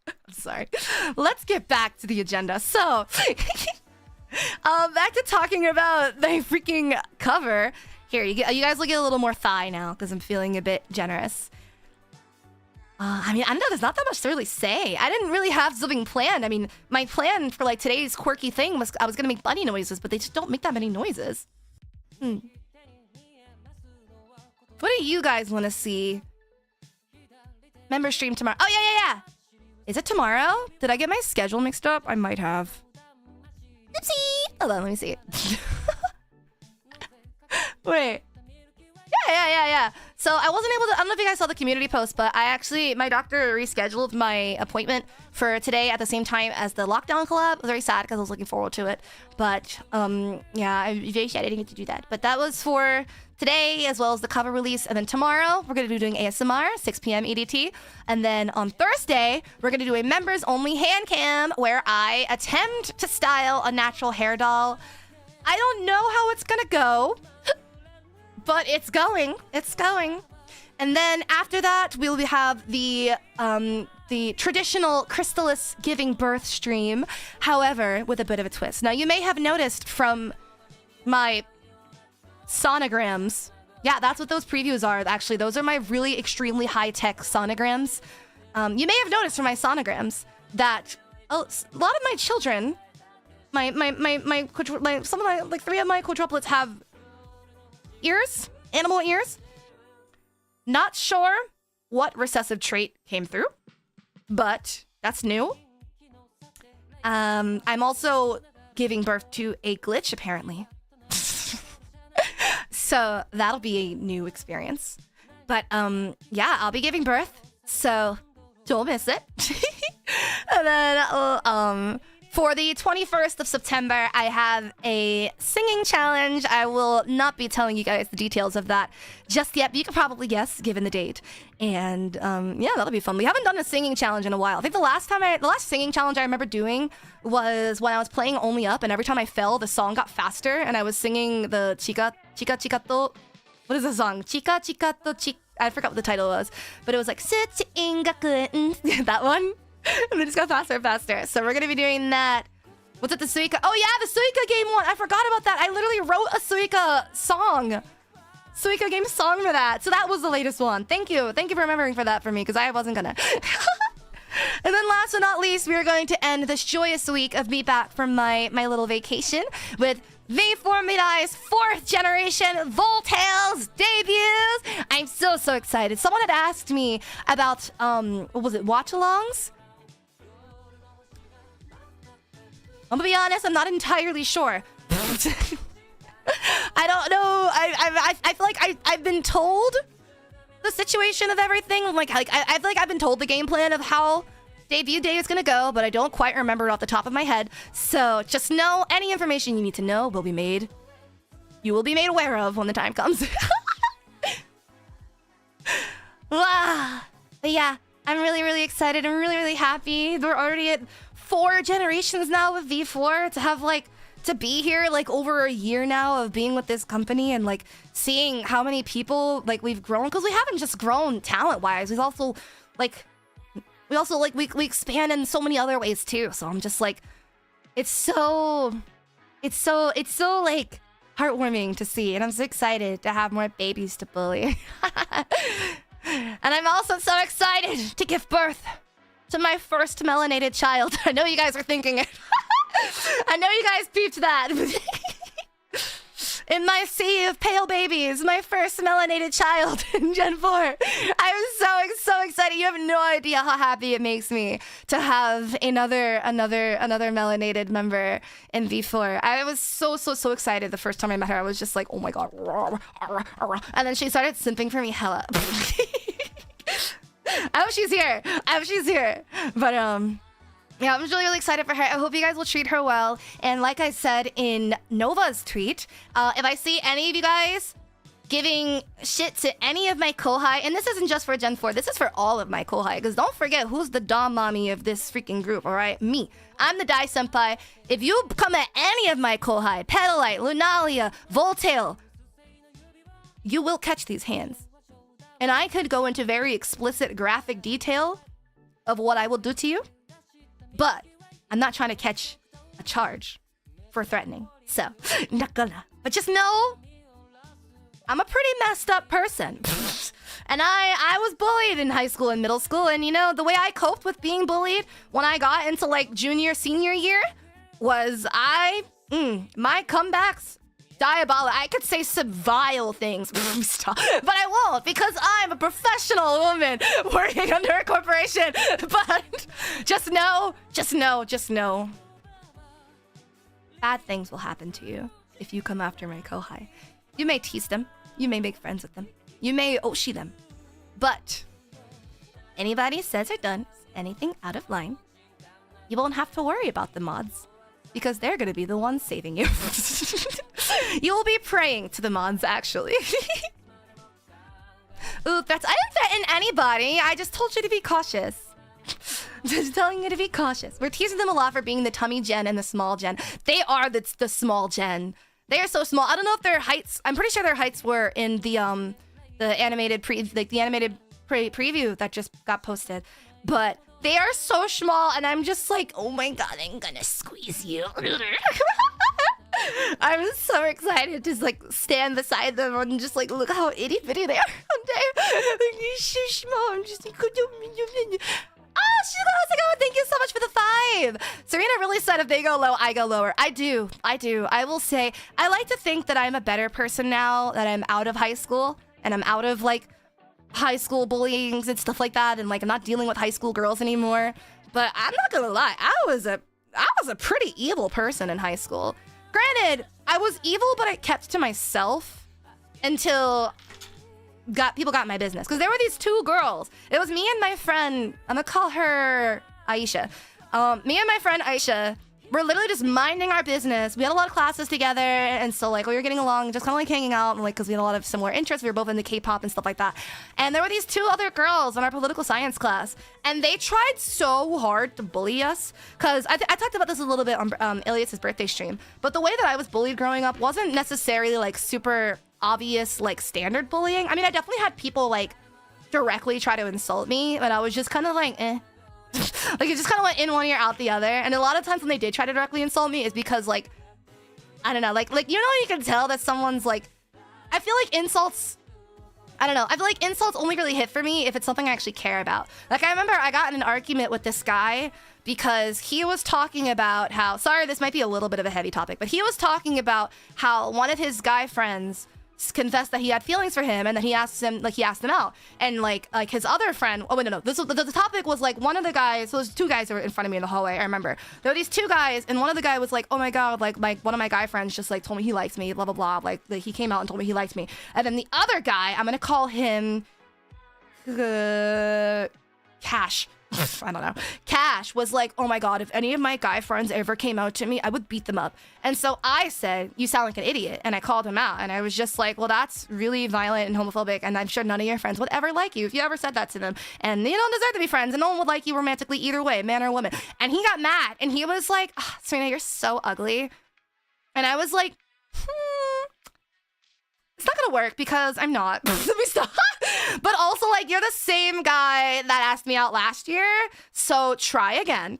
I'm sorry. Let's get back to the agenda. So, back to talking about the freaking cover. Here, you guys will get a little more thigh now, because I'm feeling a bit generous. I mean, I don't know, there's not that much to really say. I didn't really have something planned. I mean, my plan for, like, today's quirky thing was I was gonna make bunny noises, but they just don't make that many noises. What do you guys want to see? Member stream tomorrow. Oh, yeah. Is it tomorrow? Did I get my schedule mixed up? I might have. Oopsie! Hold on, let me see. Wait. Yeah. So I wasn't able to... I don't know if you guys saw the community post, but my doctor rescheduled my appointment for today at the same time as the lockdown collab. I was very sad because I was looking forward to it. But, yeah, I'm very sad I didn't get to do that. But that was for today, as well as the cover release. And then tomorrow, we're going to be doing ASMR, 6 p.m. EDT. And then on Thursday, we're going to do a members-only hand cam where I attempt to style a natural hair doll. I don't know how it's going to go, but it's going. And then after that, we'll have the traditional Chrysalis giving birth stream, however, with a bit of a twist. Now, you may have noticed from my sonograms. Yeah, that's what those previews are. Actually, those are my really extremely high-tech sonograms. You may have noticed from my sonograms that a lot of my children, like 3 of my quadruplets have ears, animal ears. Not sure what recessive trait came through, but that's new. I'm also giving birth to a glitch, apparently. So that'll be a new experience. But yeah, I'll be giving birth, so don't miss it. And then for the 21st of September, I have a singing challenge. I will not be telling you guys the details of that just yet, but you can probably guess given the date. And yeah, that'll be fun. We haven't done a singing challenge in a while. I think the last singing challenge I remember doing was when I was playing Only Up, and every time I fell, the song got faster, and I was singing the Chica Chica to... What is the song? Chica Chica to Chica... I forgot what the title was, but it was like that one. And it just got faster and faster. So we're gonna be doing that. What's it, the Suika? Oh yeah, the Suika game one. I forgot about that. I literally wrote a Suika song. Suika game song for that. So that was the latest one. Thank you. Thank you for remembering for that for me, because I wasn't gonna. And then last but not least, we are going to end this joyous week of me back from my little vacation with V4Mirai's 4th generation Voltail's debuts. I'm so excited. Someone had asked me about what was it, watch-alongs? I'm gonna be honest, I'm not entirely sure. I don't know. I feel like I've been told the situation of everything. I feel like I've been told the game plan of how debut day is gonna go, but I don't quite remember it off the top of my head. So just know any information you need to know will be made. You will be made aware of when the time comes. Wow. But yeah, I'm really excited. I'm really happy. We're already at 4 generations now with V4 to have to be here over a year now of being with this company and seeing how many people we've grown, because we haven't just grown talent wise, we've also we expand in so many other ways too. So I'm just it's so heartwarming to see, and I'm so excited to have more babies to bully. And I'm also so excited to give birth to my first melanated child. I know you guys are thinking it. I know you guys peeped that. In my sea of pale babies, my first melanated child in Gen 4. I'm so excited. You have no idea how happy it makes me to have another melanated member in V4. I was so excited the first time I met her. I was just like, oh my god. And then she started simping for me hella. I hope she's here. But yeah, I'm really excited for her. I hope you guys will treat her well. And like I said in Nova's tweet, if I see any of you guys giving shit to any of my kohai, and this isn't just for Gen 4, this is for all of my kohai, because don't forget who's the dom mommy of this freaking group, alright? Me. I'm the Dai Senpai. If you come at any of my kohai, Petalite, Lunalia, Voltail, you will catch these hands. And I could go into very explicit graphic detail of what I will do to you. But I'm not trying to catch a charge for threatening. So, not gonna. But just know, I'm a pretty messed up person. And I was bullied in high school and middle school. And you know, the way I coped with being bullied when I got into junior, senior year was my comebacks, diabolical. I could say some vile things, but I won't, because I'm a professional woman working under a corporation. But just know, bad things will happen to you if you come after my kohai. You may tease them, you may make friends with them, you may oshi them, but anybody says or does anything out of line, you won't have to worry about the mods, because they're gonna be the ones saving you. You'll be praying to the mods, actually. Ooh, I didn't threaten anybody. I just told you to be cautious. Just telling you to be cautious. We're teasing them a lot for being the tummy gen and the small gen. They are the small gen. They are so small. I don't know if their heights. I'm pretty sure their heights were in the animated preview that just got posted, but they are so small, and I'm just like, oh my god, I'm gonna squeeze you. I'm so excited to stand beside them and just look how itty bitty they are. You're so small. I'm just like, oh, Shigo, thank you so much for the 5. Serina really said if they go low, I go lower. I do. I will say, I like to think that I'm a better person now that I'm out of high school and I'm out of high school bullying and stuff like that, and I'm not dealing with high school girls anymore. But I'm not gonna lie, I was a I was a pretty evil person in high school. Granted, I was evil, but I kept to myself until people got in my business. Because there were these two girls. It was me and my friend, I'm gonna call her Aisha. Me and my friend Aisha were literally just minding our business. We had a lot of classes together, and so like we were getting along, just kind of like hanging out, and like because we had a lot of similar interests. We were both into K-pop and stuff like that. And there were these two other girls in our political science class, and they tried so hard to bully us. Because I talked about this a little bit on Ilias's birthday stream, but the way that I was bullied growing up wasn't necessarily like super obvious like standard bullying. I mean, I definitely had people like directly try to insult me, but I was just kind of like, eh. Like it just kind of went in one ear out the other. And a lot of times when they did try to directly insult me is because like, I don't know, like you know, you can tell that someone's like, I feel like insults, I don't know, I feel like insults only really hit for me if it's something I actually care about. Like I remember I got in an argument with this guy because he was talking about how, sorry, this might be a little bit of a heavy topic, but he was talking about how one of his guy friends confessed that he had feelings for him, and then he asked him out, and like his other friend, oh wait, no, this was the topic was like one of the guys, so there's two guys that were in front of me in the hallway. I remember there were these two guys, and one of the guy was like, oh my god, like one of my guy friends just like told me he likes me, blah blah blah, like he came out and told me he liked me. And then the other guy, I'm gonna call him Cash. I don't know. Cash was like, oh my god, if any of my guy friends ever came out to me, I would beat them up. And so I said, you sound like an idiot. And I called him out. And I was just like, well, that's really violent and homophobic. And I'm sure none of your friends would ever like you if you ever said that to them. And you don't deserve to be friends. And no one would like you romantically either way, man or woman. And he got mad. And he was like, oh, Serena, you're so ugly. And I was like, it's not gonna work because I'm not. Let me stop. But also, like, you're the same guy that asked me out last year, so try again.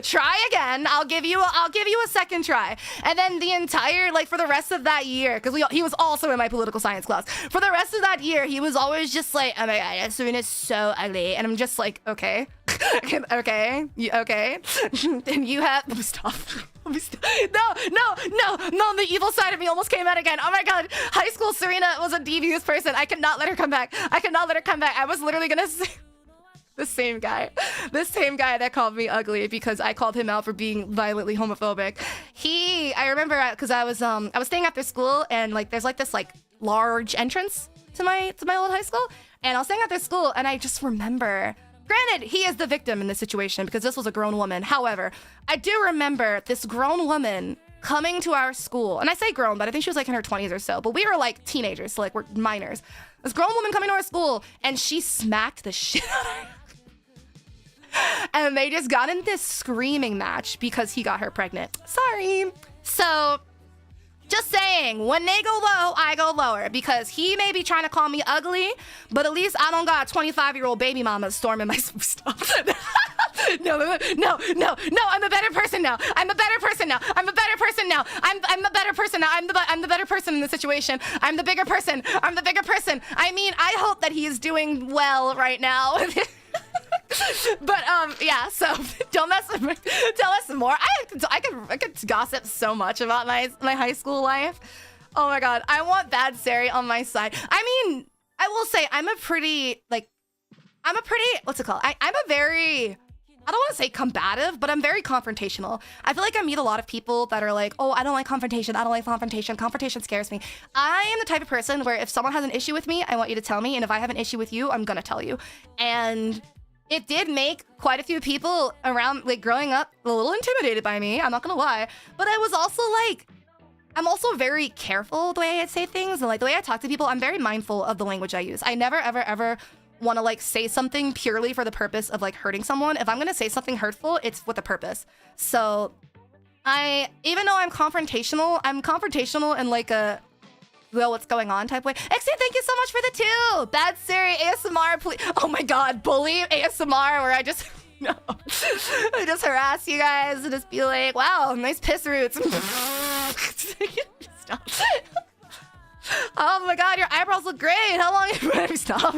Try again. I'll give you a second try. And then the entire, like, for the rest of that year, because he was also in my political science class. For the rest of that year, he was always just like, oh my god, Serena's so ugly. And I'm just like, okay. Okay. Okay. And you have... Let me stop. No, the evil side of me almost came out again. Oh my god, high school Serena was a devious person. I could not let her come back. I was literally gonna say the same guy that called me ugly because I called him out for being violently homophobic. I remember because I was staying after school, and like there's like this like large entrance to my old high school, and I was staying after school, and I just remember. Granted, he is the victim in this situation because this was a grown woman. However, I do remember this grown woman coming to our school. And I say grown, but I think she was like in her 20s or so. But we were like teenagers, so like we're minors. This grown woman coming to our school, and she smacked the shit out of her. And they just got in this screaming match because he got her pregnant. Sorry. So... just saying, when they go low, I go lower, because he may be trying to call me ugly, but at least I don't got a 25-year-old baby mama storming my stuff. No, I'm a better person now. I'm the better person now. I'm the better person in the situation. I'm the bigger person. I mean, I hope that he is doing well right now. But yeah, so don't mess with me. Tell us more. I could gossip so much about my high school life. Oh my god, I want bad Sari on my side. I mean, I will say I'm a pretty what's it called? I'm a very, I don't want to say combative, but I'm very confrontational. I feel like I meet a lot of people that are like, oh, I don't like confrontation. Confrontation scares me. I am the type of person where if someone has an issue with me, I want you to tell me, and if I have an issue with you, I'm gonna tell you. And it did make quite a few people around, like, growing up a little intimidated by me, I'm not gonna lie. But I was also like, I'm also very careful the way I say things, and like the way I talk to people, I'm very mindful of the language I use. I never ever want to like say something purely for the purpose of like hurting someone. If I'm gonna say something hurtful, it's with a purpose. So even though I'm confrontational in like a, well, what's going on type way. Exie, thank you so much for the 2. Bad Siri ASMR, please. Oh my god, bully ASMR, where I just no, I just harass you guys and just be like, wow, nice piss roots. Stop. Oh my god, your eyebrows look great. How long have you stop?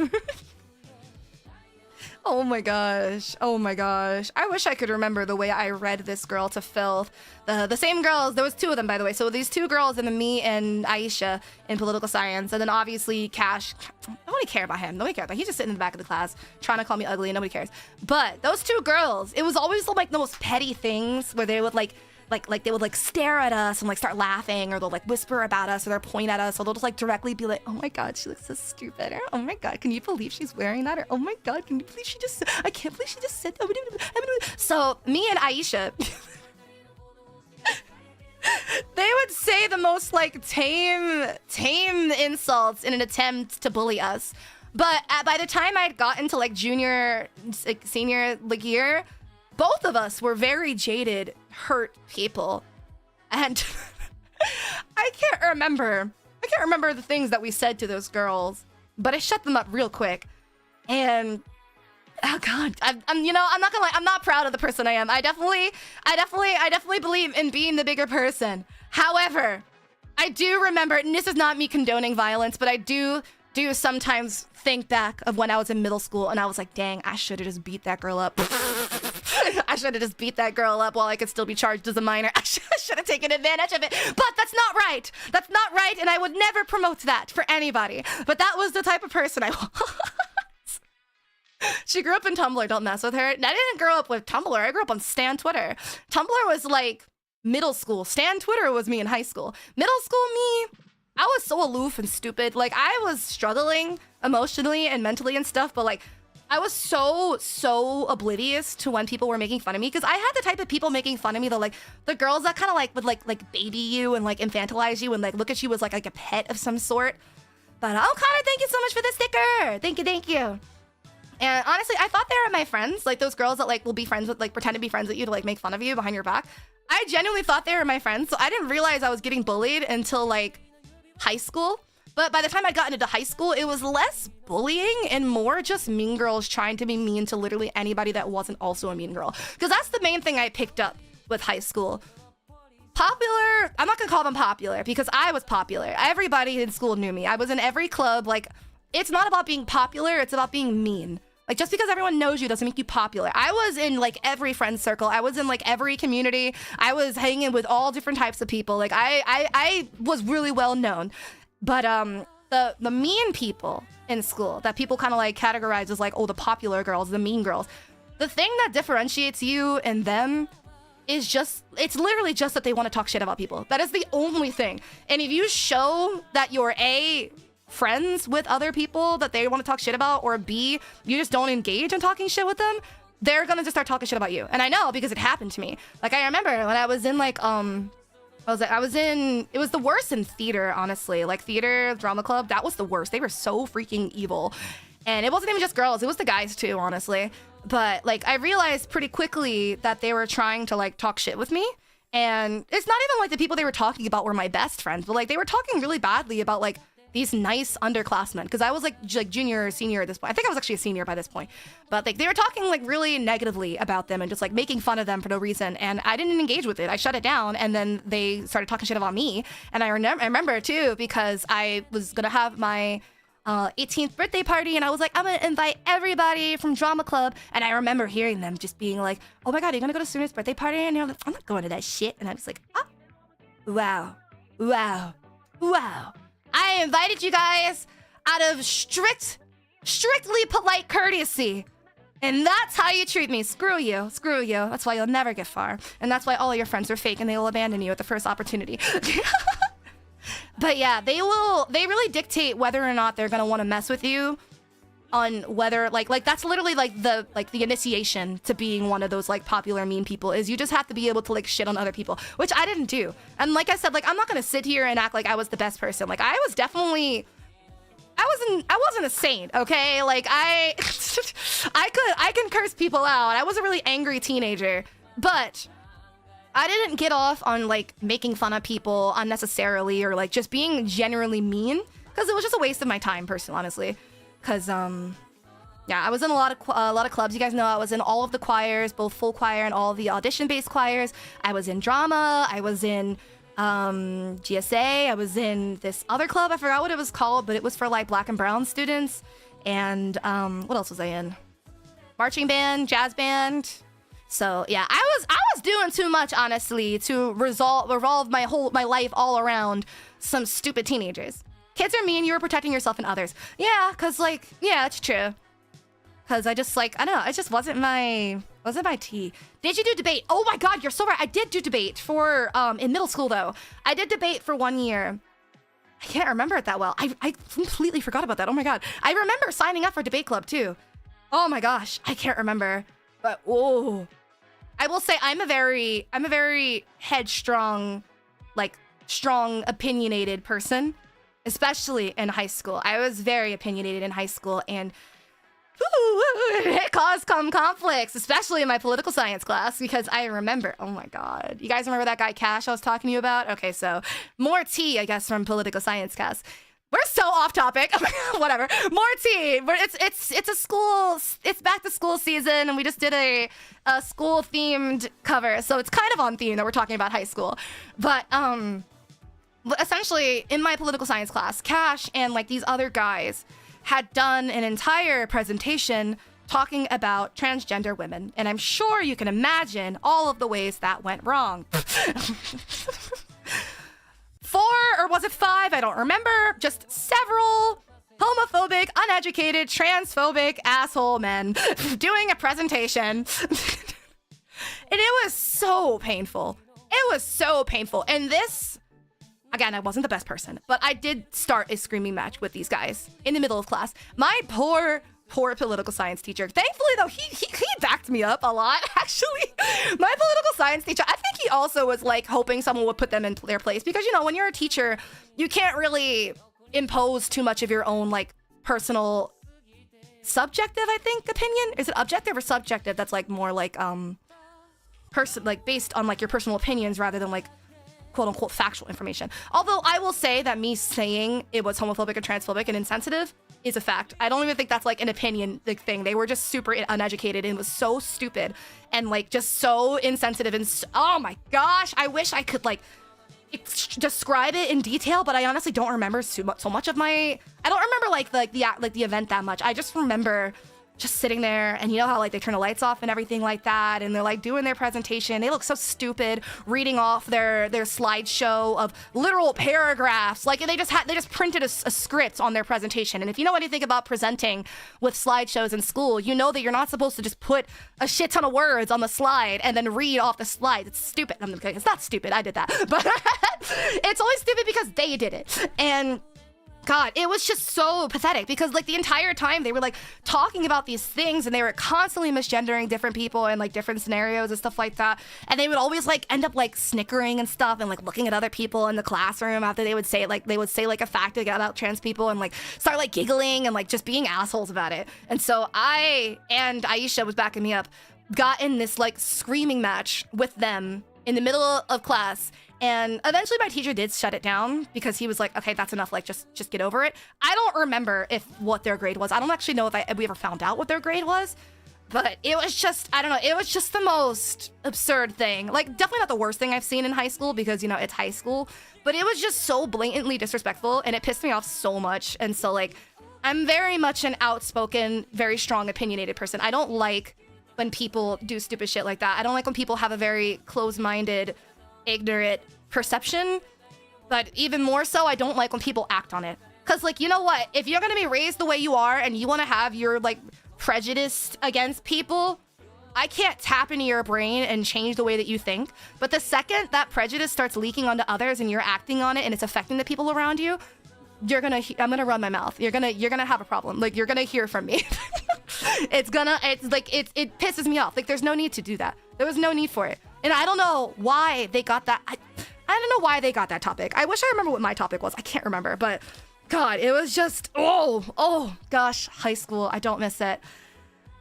Oh my gosh. I wish I could remember the way I read this girl to filth. The same girls, there was 2 of them, by the way. So these 2 girls, and then me and Aisha in political science, and then obviously Cash. I want nobody cared about him. Nobody cared. Like, he's just sitting in the back of the class trying to call me ugly and nobody cares. But those two girls, it was always like the most petty things where they would like they would like stare at us and like start laughing, or they'll like whisper about us, or they'll point at us, or they'll just like directly be like, oh my god, she looks so stupid, or oh my god, can you believe she's wearing that, or oh my god, can you believe I can't believe she just said that. So me and Aisha, they would say the most like tame insults in an attempt to bully us. But by the time I'd gotten to like junior, like, senior like year, both of us were very jaded, hurt people. And I can't remember the things that we said to those girls, but I shut them up real quick. And oh god, I'm you know, I'm not gonna lie, I'm not proud of the person I am. I definitely believe in being the bigger person. However, I do remember, and this is not me condoning violence, but I do sometimes think back of when I was in middle school and I was like, dang, I should have just beat that girl up. I should have just beat that girl up while I could still be charged as a minor. I should have taken advantage of it. But that's not right. That's not right, and I would never promote that for anybody. But that was the type of person I was. She grew up in Tumblr. Don't mess with her. I didn't grow up with Tumblr. I grew up on Stan Twitter. Tumblr was like middle school. Stan Twitter was me in high school. Middle school me, I was so aloof and stupid. Like, I was struggling emotionally and mentally and stuff, but like, I was so oblivious to when people were making fun of me, because I had the type of people making fun of me that like the girls that kind of like would like baby you and like infantilize you and like look at you as like a pet of some sort. But oh, Connor, thank you so much for the sticker. Thank you. And honestly, I thought they were my friends, like those girls that like will be friends with, like pretend to be friends with you to like make fun of you behind your back. I genuinely thought they were my friends, so I didn't realize I was getting bullied until like high school. But by the time I'd gotten into high school, it was less bullying and more just mean girls trying to be mean to literally anybody that wasn't also a mean girl. Because that's the main thing I picked up with high school. Popular, I'm not gonna call them popular because I was popular. Everybody in school knew me. I was in every club. Like, it's not about being popular, it's about being mean. Like, just because everyone knows you doesn't make you popular. I was in like every friend circle. I was in like every community. I was hanging with all different types of people. Like, I was really well known. But the mean people in school that people kind of like categorize as like, oh, the popular girls, the mean girls. The thing that differentiates you and them is just, it's literally just that they want to talk shit about people. That is the only thing. And if you show that you're A, friends with other people that they want to talk shit about, or B, you just don't engage in talking shit with them, they're gonna just start talking shit about you. And I know because it happened to me. Like, I remember when I was in like, it was the worst in theater, honestly. Like, theater, drama club, that was the worst. They were so freaking evil. And it wasn't even just girls, it was the guys too, honestly. But like, I realized pretty quickly that they were trying to like talk shit with me. And it's not even like the people they were talking about were my best friends, but like they were talking really badly about like these nice underclassmen, because I was like junior or senior at this point. I think I was actually a senior by this point. But like, they were talking like really negatively about them and just like making fun of them for no reason. And I didn't engage with it. I shut it down, and then they started talking shit about me. And I remember too, because I was gonna have my 18th birthday party, and I was like, I'm gonna invite everybody from drama club. And I remember hearing them just being like, oh my god, are you gonna go to Serina's birthday party? And you're like, I'm not going to that shit. And I was like, oh, wow. I invited you guys out of strictly polite courtesy. And that's how you treat me. Screw you. That's why you'll never get far. And that's why all of your friends are fake and they will abandon you at the first opportunity. But yeah, they really dictate whether or not they're gonna want to mess with you, on whether like that's literally like the initiation to being one of those like popular mean people, is you just have to be able to like shit on other people, which I didn't do. And like I said, like, I'm not gonna sit here and act like I was the best person. Like, I wasn't a saint, okay? Like, I can curse people out. I was a really angry teenager, but I didn't get off on like making fun of people unnecessarily, or like just being generally mean, because it was just a waste of my time, personally, honestly. Because yeah, I was in a lot of clubs. You guys know I was in all of the choirs, both full choir and all of the audition-based choirs. I was in drama. I was in GSA. I was in this other club. I forgot what it was called, but it was for like Black and brown students. And what else was I in? Marching band, jazz band. So yeah, I was doing too much, honestly, to revolve my life all around some stupid teenagers. Kids are mean, you were protecting yourself and others. Yeah, cause like, yeah, it's true. Cause I just like, I don't know, it just wasn't my tea. Did you do debate? Oh my God, you're so right. I did do debate for, in middle school though. I did debate for 1 year. I can't remember it that well. I completely forgot about that. Oh my God. I remember signing up for debate club too. Oh my gosh, I can't remember. But oh, I will say I'm a very headstrong, like strong, opinionated person, especially in high school. I was very opinionated in high school, and it caused some conflicts, especially in my political science class, because I remember, oh my God, you guys remember that guy Cash I was talking to you about? Okay, so more tea, I guess, from political science class. We're so off topic. Whatever. More tea. It's a school. It's back to school season, and we just did a school themed cover, so it's kind of on theme that we're talking about high school. But essentially, in my political science class, Cash and like these other guys had done an entire presentation talking about transgender women, and I'm sure you can imagine all of the ways that went wrong. 4 or was it 5? I don't remember. Just several homophobic, uneducated, transphobic asshole men doing a presentation. And it was so painful. It was so painful. And this, again, I wasn't the best person, but I did start a screaming match with these guys in the middle of class. My poor political science teacher. Thankfully, though, he backed me up a lot, actually. My political science teacher, I think he also was, like, hoping someone would put them in their place. Because, you know, when you're a teacher, you can't really impose too much of your own, like, personal, subjective, I think, opinion. Is it objective or subjective? That's, like, more, like, based on, like, your personal opinions rather than, like, quote-unquote factual information. Although I will say that me saying it was homophobic and transphobic and insensitive is a fact. I don't even think that's like an opinion thing. They were just super uneducated and was so stupid and like just so insensitive and oh my gosh, I wish I could like describe it in detail, but I honestly don't remember so much of my. I don't remember like the event that much. I just remember just sitting there, and you know how like they turn the lights off and everything like that, and they're like doing their presentation. They look so stupid, reading off their slideshow of literal paragraphs. Like they just printed a script on their presentation. And if you know anything about presenting with slideshows in school, you know that you're not supposed to just put a shit ton of words on the slide and then read off the slide. It's stupid. I'm kidding. It's not stupid. I did that, but it's only stupid because they did it. And God, it was just so pathetic because like the entire time they were like talking about these things and they were constantly misgendering different people and like different scenarios and stuff like that. And they would always like end up like snickering and stuff and like looking at other people in the classroom after they would say like a fact about trans people and like start like giggling and like just being assholes about it. And so I and Aisha was backing me up, got in this like screaming match with them in the middle of class. And eventually my teacher did shut it down because he was like, okay, that's enough. Like, just get over it. I don't remember what their grade was. I don't actually know if we ever found out what their grade was. But it was just, I don't know. It was just the most absurd thing. Like, definitely not the worst thing I've seen in high school because, you know, it's high school. But it was just so blatantly disrespectful and it pissed me off so much. And so, like, I'm very much an outspoken, very strong, opinionated person. I don't like when people do stupid shit like that. I don't like when people have a very closed-minded, ignorant perception, but even more so, I don't like when people act on it. Because, like, you know what? If you're gonna be raised the way you are and you want to have your, like, prejudice against people, I can't tap into your brain and change the way that you think. But the second that prejudice starts leaking onto others and you're acting on it and it's affecting the people around you, I'm gonna run my mouth. You're gonna have a problem. Like, you're gonna hear from me. It pisses me off. Like, there's no need to do that. There was no need for it. And I don't know why they got that. I don't know why they got that topic. I wish I remember what my topic was. I can't remember, but God, it was just, oh gosh, high school. I don't miss it.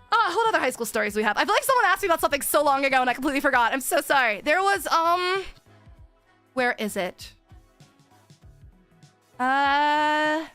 What other high school stories we have? I feel like someone asked me about something so long ago and I completely forgot. I'm so sorry. There was, where is it? K-pop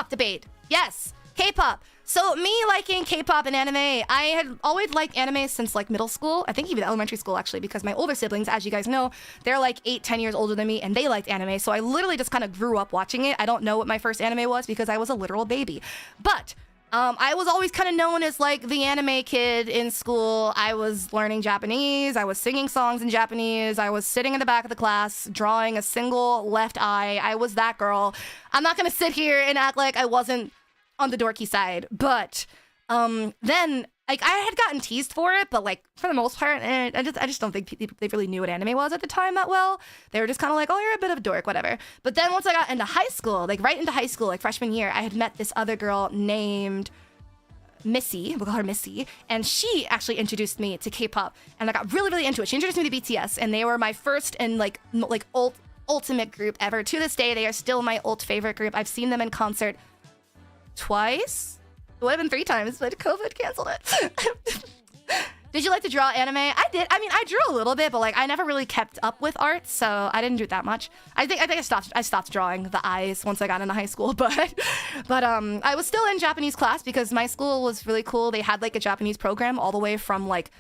debate. Yes, K-pop. So me liking K-pop and anime, I had always liked anime since like middle school. I think even elementary school actually, because my older siblings, as you guys know, they're like 8-10 years older than me and they liked anime. So I literally just kind of grew up watching it. I don't know what my first anime was because I was a literal baby. But I was always kind of known as like the anime kid in school. I was learning Japanese. I was singing songs in Japanese. I was sitting in the back of the class drawing a single left eye. I was that girl. I'm not going to sit here and act like I wasn't on the dorky side. But then like I had gotten teased for it, but like for the most part, I just don't think they really knew what anime was at the time that well. They were just kind of like, oh, you're a bit of a dork, whatever. But then once I got into high school, like right into high school, like freshman year, I had met this other girl named Missy. We'll call her Missy. And she actually introduced me to K-pop, and I got really, really into it. She introduced me to BTS, and they were my first and like ultimate group ever. To this day, they are still my favorite group. I've seen them in concert twice. It would have been 3 times, but COVID canceled it. Did you like to draw anime? I did. I mean, I drew a little bit, but like I never really kept up with art, so I didn't do that much. I think I stopped drawing the eyes once I got into high school, but I was still in Japanese class because my school was really cool. They had like a Japanese program all the way from like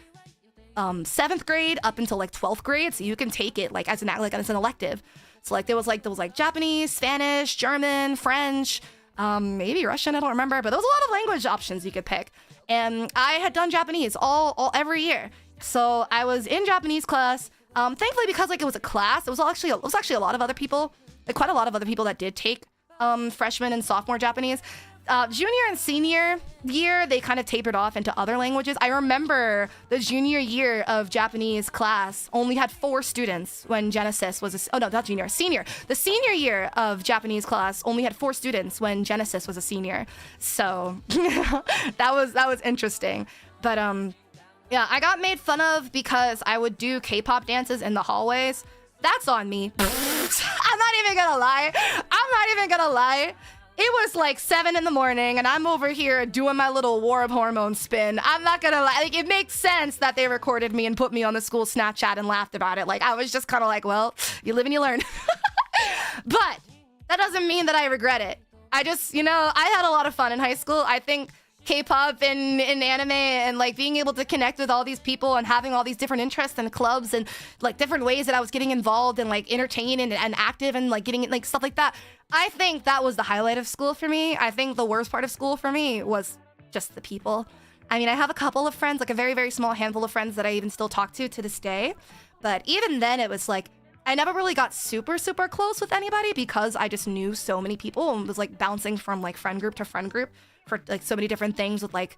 7th grade up until like 12th grade, so you can take it like as an elective. So like there was like Japanese, Spanish, German, French, maybe Russian, I don't remember, but there was a lot of language options you could pick. And I had done Japanese all every year. So I was in Japanese class. Thankfully, because like it was a class, it was actually a lot of other people, like quite a lot of other people that did take freshman and sophomore Japanese. Junior and senior year, they kind of tapered off into other languages. I remember the junior year of Japanese class only had 4 students when Genesis was senior. The senior year of Japanese class only had 4 students when Genesis was a senior. So that was interesting. But yeah, I got made fun of because I would do K-pop dances in the hallways. That's on me. I'm not even gonna lie. It was like 7 in the morning and I'm over here doing my little War of Hormones spin. I'm not gonna lie. Like, it makes sense that they recorded me and put me on the school Snapchat and laughed about it. Like, I was just kind of like, well, you live and you learn. But that doesn't mean that I regret it. I just, I had a lot of fun in high school. I think K-pop and anime and like being able to connect with all these people and having all these different interests and clubs and like different ways that I was getting involved and like entertained and active and like getting like stuff like that. I think that was the highlight of school for me. I think the worst part of school for me was just the people. I mean, I have a couple of friends, like a very, very small handful of friends that I even still talk to this day. But even then it was like, I never really got super, super close with anybody because I just knew so many people and was like bouncing from like friend group to friend group for like so many different things with like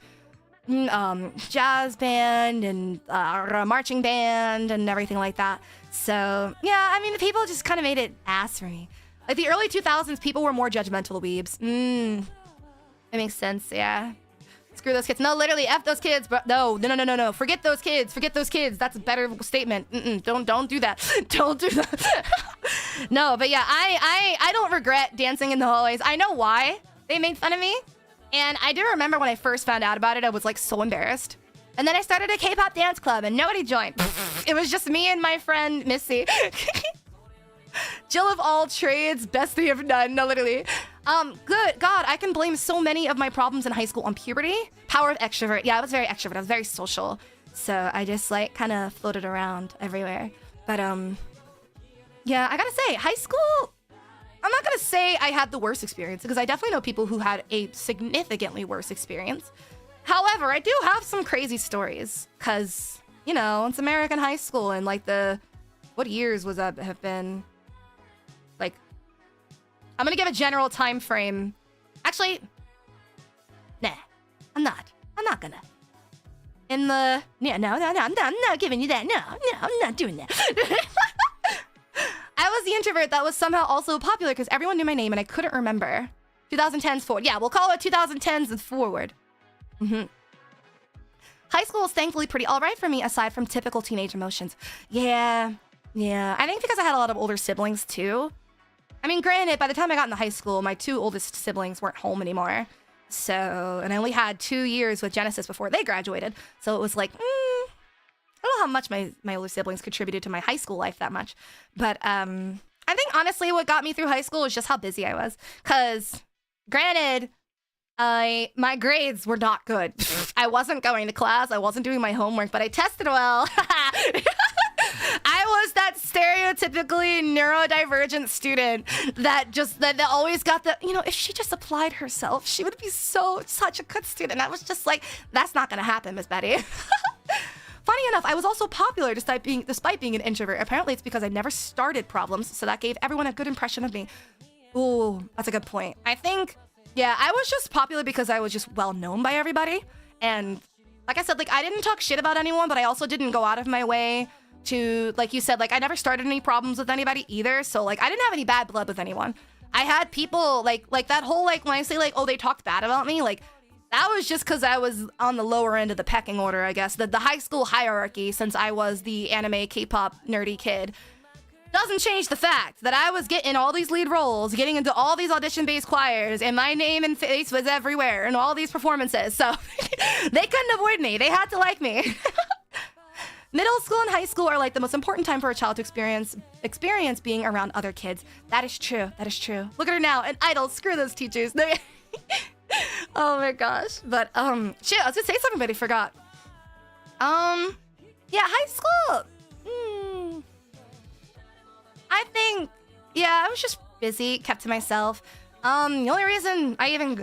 jazz band and marching band and everything like that. So yeah, I mean, the people just kind of made it ass for me. Like the early 2000s, people were more judgmental weebs. It makes sense, yeah. Screw those kids. No, literally, F those kids, bro. No. Forget those kids. That's a better statement. Don't do that. Don't do that. No, but yeah, I don't regret dancing in the hallways. I know why they made fun of me. And I do remember when I first found out about it, I was like so embarrassed. And then I started a K-pop dance club and nobody joined. It was just me and my friend Missy. Jill of all trades, bestie of none. No, literally. Good God, I can blame so many of my problems in high school on puberty. Power of extrovert. Yeah, I was very extrovert. I was very social. So I just like kind of floated around everywhere. But yeah, I gotta say, high school, I'm not gonna say I had the worst experience because I definitely know people who had a significantly worse experience. However, I do have some crazy stories because, it's American high school and like what years was that have been? Like, I'm gonna give a general time frame. Actually, nah, I'm not gonna. I'm not giving you that. No, I'm not doing that. I was the introvert that was somehow also popular because everyone knew my name and I couldn't remember. 2010s forward. Yeah, we'll call it 2010s and forward. High school was thankfully pretty all right for me aside from typical teenage emotions. Yeah. I think because I had a lot of older siblings too. I mean, granted, by the time I got into high school, my 2 oldest siblings weren't home anymore. So, and I only had 2 years with Genesis before they graduated. So it was like, I don't know how much my older siblings contributed to my high school life that much. But I think honestly what got me through high school was just how busy I was. Because granted, my grades were not good. I wasn't going to class. I wasn't doing my homework, but I tested well. I was that stereotypically neurodivergent student that always got the, you know, if she just applied herself, she would be such a good student. I was just like, that's not gonna happen, Miss Betty. Funny enough, I was also popular despite being an introvert. Apparently it's because I never started problems, so that gave everyone a good impression of me. Ooh, that's a good point. I think, yeah, I was just popular because I was just well known by everybody. And like I said, like I didn't talk shit about anyone, but I also didn't go out of my way to, like you said, like I never started any problems with anybody either. So like I didn't have any bad blood with anyone. I had people like that whole, like when I say like, oh, they talked bad about me, like that was just because I was on the lower end of the pecking order, I guess. The high school hierarchy, since I was the anime K-pop nerdy kid, doesn't change the fact that I was getting all these lead roles, getting into all these audition-based choirs, and my name and face was everywhere in all these performances. So they couldn't avoid me. They had to like me. Middle school and high school are like the most important time for a child to experience being around other kids. That is true. That is true. Look at her now, an idol. Screw those teachers. Oh my gosh. But shit, I was gonna say something, but I forgot. Yeah, high school. I think, yeah, I was just busy, kept to myself. The only reason I even,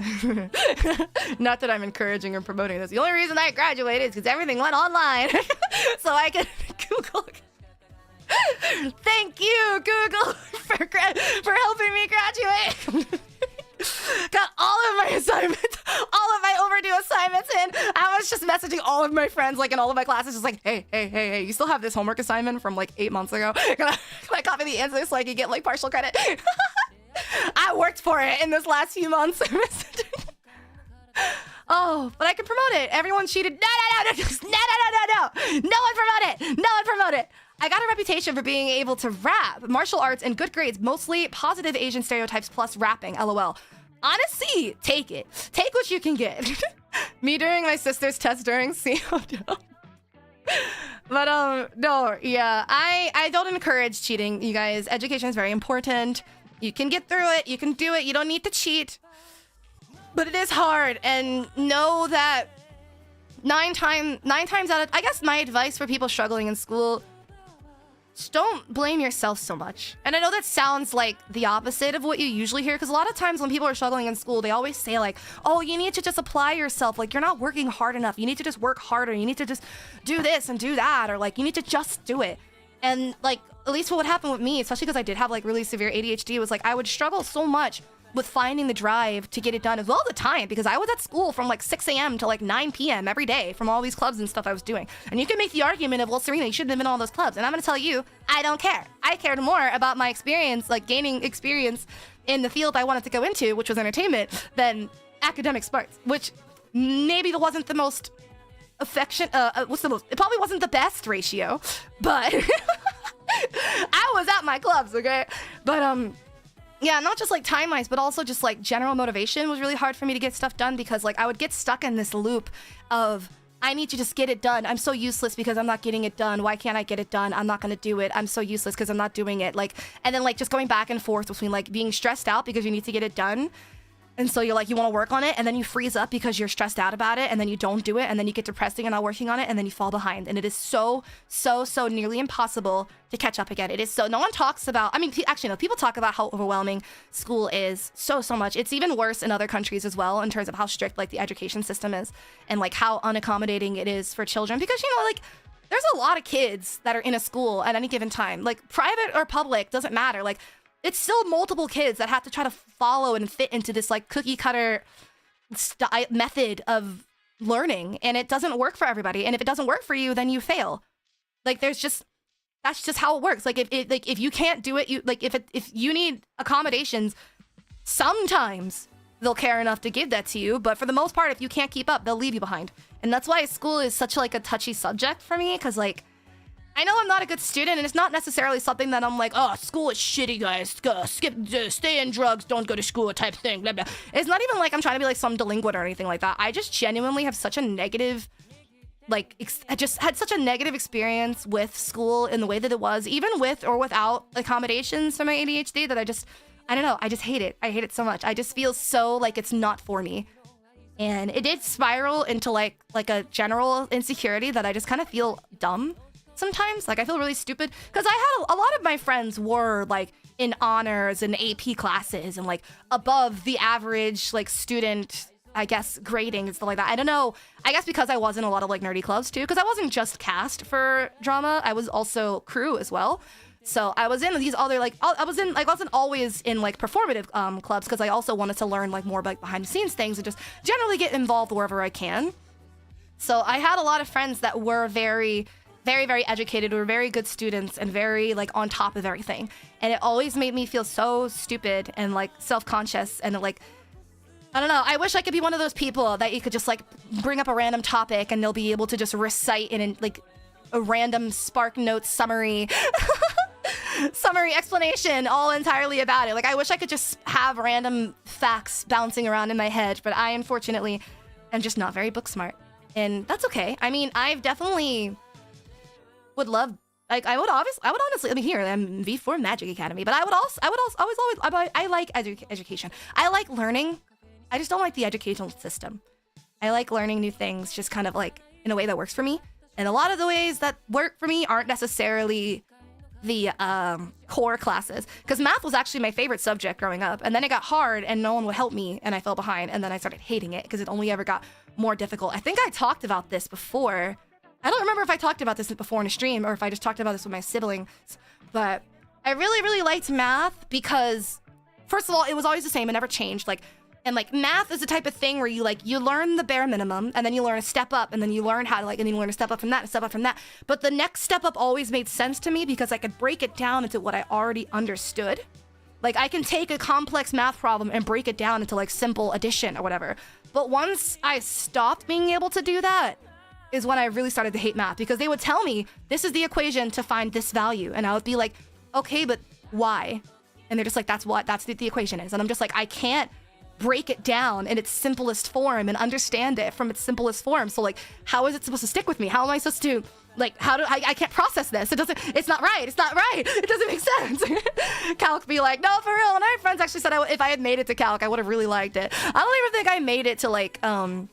not that I'm encouraging or promoting this, the only reason I graduated is because everything went online. So I could Google. Thank you, Google, for helping me graduate. Got all of my assignments, all of my overdue assignments in. I was just messaging all of my friends, like in all of my classes, just like, hey, you still have this homework assignment from like 8 months ago? Can I copy the answers so I can get like partial credit? I worked for it in this last few months. Oh, but I can promote it. Everyone cheated. No. No one promote it. I got a reputation for being able to rap, martial arts, and good grades, mostly positive Asian stereotypes plus rapping, LOL. Honestly, take it. Take what you can get. Me during my sister's test during CO. But no, yeah, I don't encourage cheating, you guys. Education is very important. You can get through it. You can do it. You don't need to cheat. But it is hard, and know that nine times out of, I guess my advice for people struggling in school, just don't blame yourself so much. And I know that sounds like the opposite of what you usually hear, because a lot of times when people are struggling in school, they always say like, oh, you need to just apply yourself. Like, you're not working hard enough. You need to just work harder. You need to just do this and do that. Or like, you need to just do it. And like, at least what would happen with me, especially because I did have like really severe ADHD, was like, I would struggle so much with finding the drive to get it done as well the time, because I was at school from like 6 a.m. to like 9 p.m. every day from all these clubs and stuff I was doing. And you can make the argument of, well, Serena, you shouldn't have been in all those clubs. And I'm gonna tell you, I don't care. I cared more about my experience, like gaining experience in the field I wanted to go into, which was entertainment, than academic smarts, which maybe wasn't the most it probably wasn't the best ratio, but I was at my clubs, okay? But yeah, not just like time-wise, but also just like general motivation was really hard for me to get stuff done, because like I would get stuck in this loop of, I need to just get it done. I'm so useless because I'm not getting it done. Why can't I get it done? I'm not gonna do it. I'm so useless because I'm not doing it. Like, and then like just going back and forth between like being stressed out because you need to get it done, and so you're like, you want to work on it, and then you freeze up because you're stressed out about it, and then you don't do it, and then you get depressed and not working on it, and then you fall behind. And it is so nearly impossible to catch up again. It is so, no one talks about, I mean, actually, no, people talk about how overwhelming school is so much. It's even worse in other countries as well, in terms of how strict like the education system is, and like how unaccommodating it is for children, because, you know, like, there's a lot of kids that are in a school at any given time, like private or public, doesn't matter. Like, it's still multiple kids that have to try to follow and fit into this like cookie cutter method of learning, and it doesn't work for everybody. And if it doesn't work for you, then you fail. Like, that's just how it works. Like, if you can't do it, if you need accommodations, sometimes they'll care enough to give that to you. But for the most part, if you can't keep up, they'll leave you behind. And that's why school is such like a touchy subject for me, because like, I know I'm not a good student, and it's not necessarily something that I'm like, oh, school is shitty, guys. Stay in drugs, don't go to school type thing. Blah, blah. It's not even like I'm trying to be like some delinquent or anything like that. I just genuinely have such a negative, like, I just had such a negative experience with school in the way that it was, even with or without accommodations for my ADHD, that I don't know, I just hate it. I hate it so much. I just feel so like it's not for me. And it did spiral into like a general insecurity that I just kind of feel dumb. sometimes. Like, I feel really stupid because I had a lot of my friends were like in honors and AP classes and like above the average like student, I guess, grading and stuff like that. I don't know. I guess because I was in a lot of like nerdy clubs too, because I wasn't just cast for drama. I was also crew as well. So I was in these other like I wasn't always in like performative clubs because I also wanted to learn like more like behind the scenes things and just generally get involved wherever I can. So I had a lot of friends that were very, very, very educated, were very good students and very like on top of everything. And it always made me feel so stupid and like self-conscious and like, I don't know. I wish I could be one of those people that you could just like bring up a random topic and they'll be able to just recite in like a random Spark Notes summary explanation all entirely about it. Like, I wish I could just have random facts bouncing around in my head, but I unfortunately am just not very book smart. And that's okay. I mean, I've definitely would love, like, I would honestly, I mean, here, I'm V4 Magic Academy, but I like education. I like learning. I just don't like the educational system. I like learning new things just kind of like in a way that works for me. And a lot of the ways that work for me aren't necessarily the core classes, because math was actually my favorite subject growing up, and then it got hard and no one would help me and I fell behind, and then I started hating it because it only ever got more difficult. I think I talked about this before. I don't remember if I talked about this before in a stream or if I just talked about this with my siblings, but I really, really liked math because, first of all, it was always the same. It never changed. And math is the type of thing where you learn the bare minimum and then you learn a step up and then you learn how to and then you learn a step up from that, a step up from that. But the next step up always made sense to me because I could break it down into what I already understood. Like, I can take a complex math problem and break it down into like simple addition or whatever. But once I stopped being able to do that is when I really started to hate math, because they would tell me, this is the equation to find this value. And I would be like, okay, but why? And they're just like, that's what the equation is. And I'm just like, I can't break it down in its simplest form and understand it from its simplest form. So like, how is it supposed to stick with me? How am I supposed to, like, I can't process this. It's not right. It doesn't make sense. Calc be like, no, for real. And my friends actually said if I had made it to Calc, I would have really liked it. I don't even think I made it to like, I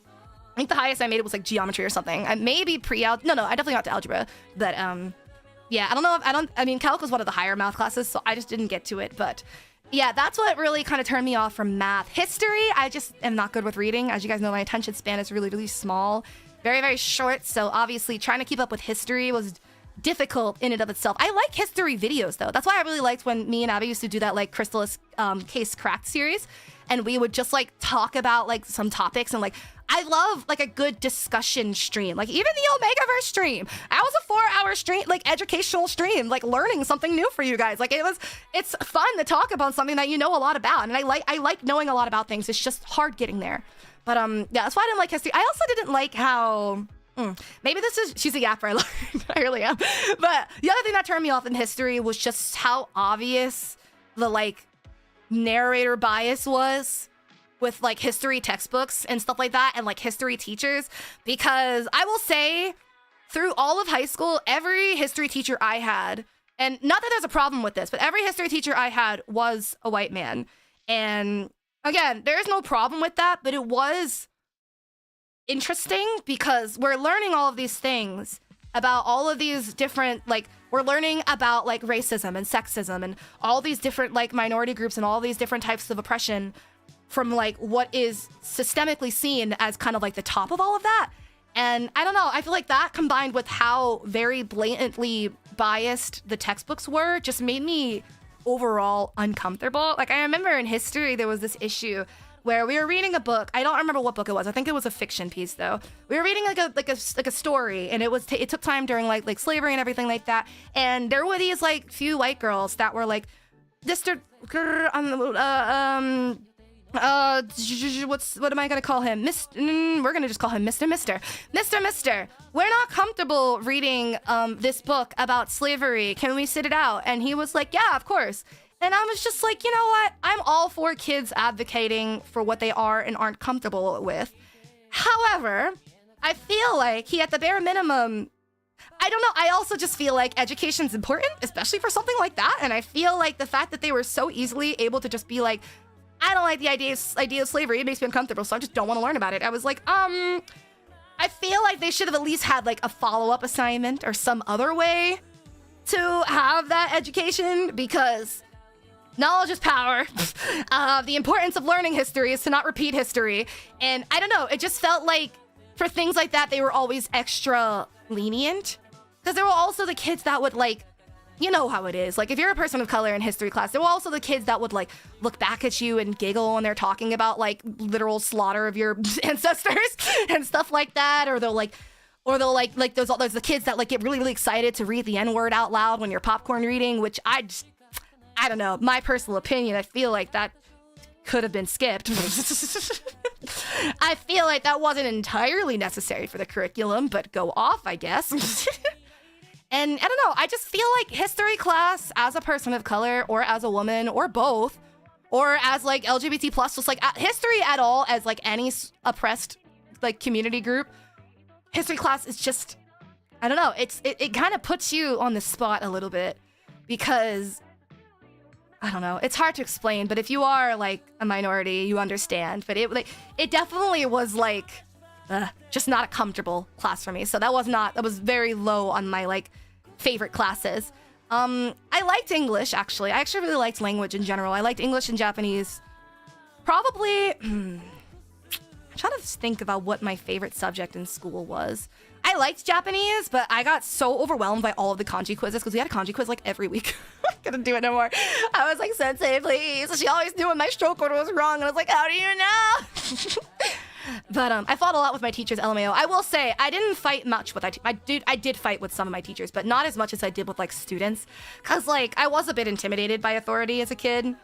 think the highest I made it was like geometry or something. Maybe no, I definitely got to algebra. But yeah, I don't know. I mean, Calc was one of the higher math classes, so I just didn't get to it. But yeah, that's what really kind of turned me off from math. History, I just am not good with reading. As you guys know, my attention span is really, really small. Very, very short. So obviously trying to keep up with history was difficult in and of itself. I like history videos though. That's why I really liked when me and Abby used to do that like Crystallis Case Cracked series. And we would just like talk about like some topics, and like I love like a good discussion stream. Like even the Omegaverse stream, that was a 4-hour stream, like educational stream, like learning something new for you guys. Like it's fun to talk about something that you know a lot about, and I like knowing a lot about things. It's just hard getting there. But yeah, that's why I didn't like history. I also didn't like how maybe she's a yapper. I learned. I really am. But the other thing that turned me off in history was just how obvious the like narrator bias was with like history textbooks and stuff like that, and like history teachers. Because I will say, through all of high school, every history teacher I had, and not that there's a problem with this, but every history teacher I had was a white man. And again, there is no problem with that, but it was interesting because we're learning all of these things about all of these different, like, we're learning about like racism and sexism and all these different like minority groups and all these different types of oppression from like what is systemically seen as kind of like the top of all of that. And I don't know, I feel like that combined with how very blatantly biased the textbooks were just made me overall uncomfortable. Like, I remember in history there was this issue where we were reading a book. I don't remember what book it was. I think it was a fiction piece though. We were reading like a story, and it took time during like slavery and everything like that. And there were these like few white girls that were like, what am I gonna call him? We're gonna just call him Mr. We're not comfortable reading this book about slavery. Can we sit it out? And he was like, yeah, of course. And I was just like, you know what? I'm all for kids advocating for what they are and aren't comfortable with. However, I feel like he, at the bare minimum, I don't know, I also just feel like education's important, especially for something like that. And I feel like the fact that they were so easily able to just be like, I don't like the idea of slavery, it makes me uncomfortable, so I just don't want to learn about it. I was like, I I feel like they should have at least had like a follow-up assignment or some other way to have that education, because knowledge is power. The importance of learning history is to not repeat history. And I don't know, it just felt like for things like that, they were always extra lenient. Because there were also the kids that would like, you know how it is. Like if you're a person of color in history class, there were also the kids that would like look back at you and giggle when they're talking about like literal slaughter of your ancestors and stuff like that. Or they'll like there's the kids that like get really, really excited to read the N-word out loud when you're popcorn reading, which I don't know, my personal opinion, I feel like that could have been skipped. I feel like that wasn't entirely necessary for the curriculum, but go off, I guess. And I don't know, I just feel like history class as a person of color or as a woman or both, or as like LGBT plus, just like history at all as like any oppressed like community group, history class is just, I don't know, it kind of puts you on the spot a little bit, because I don't know, it's hard to explain, but if you are like a minority, you understand. But it definitely was like just not a comfortable class for me. So that was very low on my like favorite classes. I liked English actually. I actually really liked language in general. I liked English and Japanese. Probably I'm trying to think about what my favorite subject in school was. I liked Japanese, but I got so overwhelmed by all of the kanji quizzes, because we had a kanji quiz like every week. I couldn't do it no more. I was like, Sensei, please. She always knew when my stroke order was wrong, and I was like, how do you know? But I fought a lot with my teachers, LMAO. I will say, I didn't fight much with I did fight with some of my teachers, but not as much as I did with like students, because like I was a bit intimidated by authority as a kid.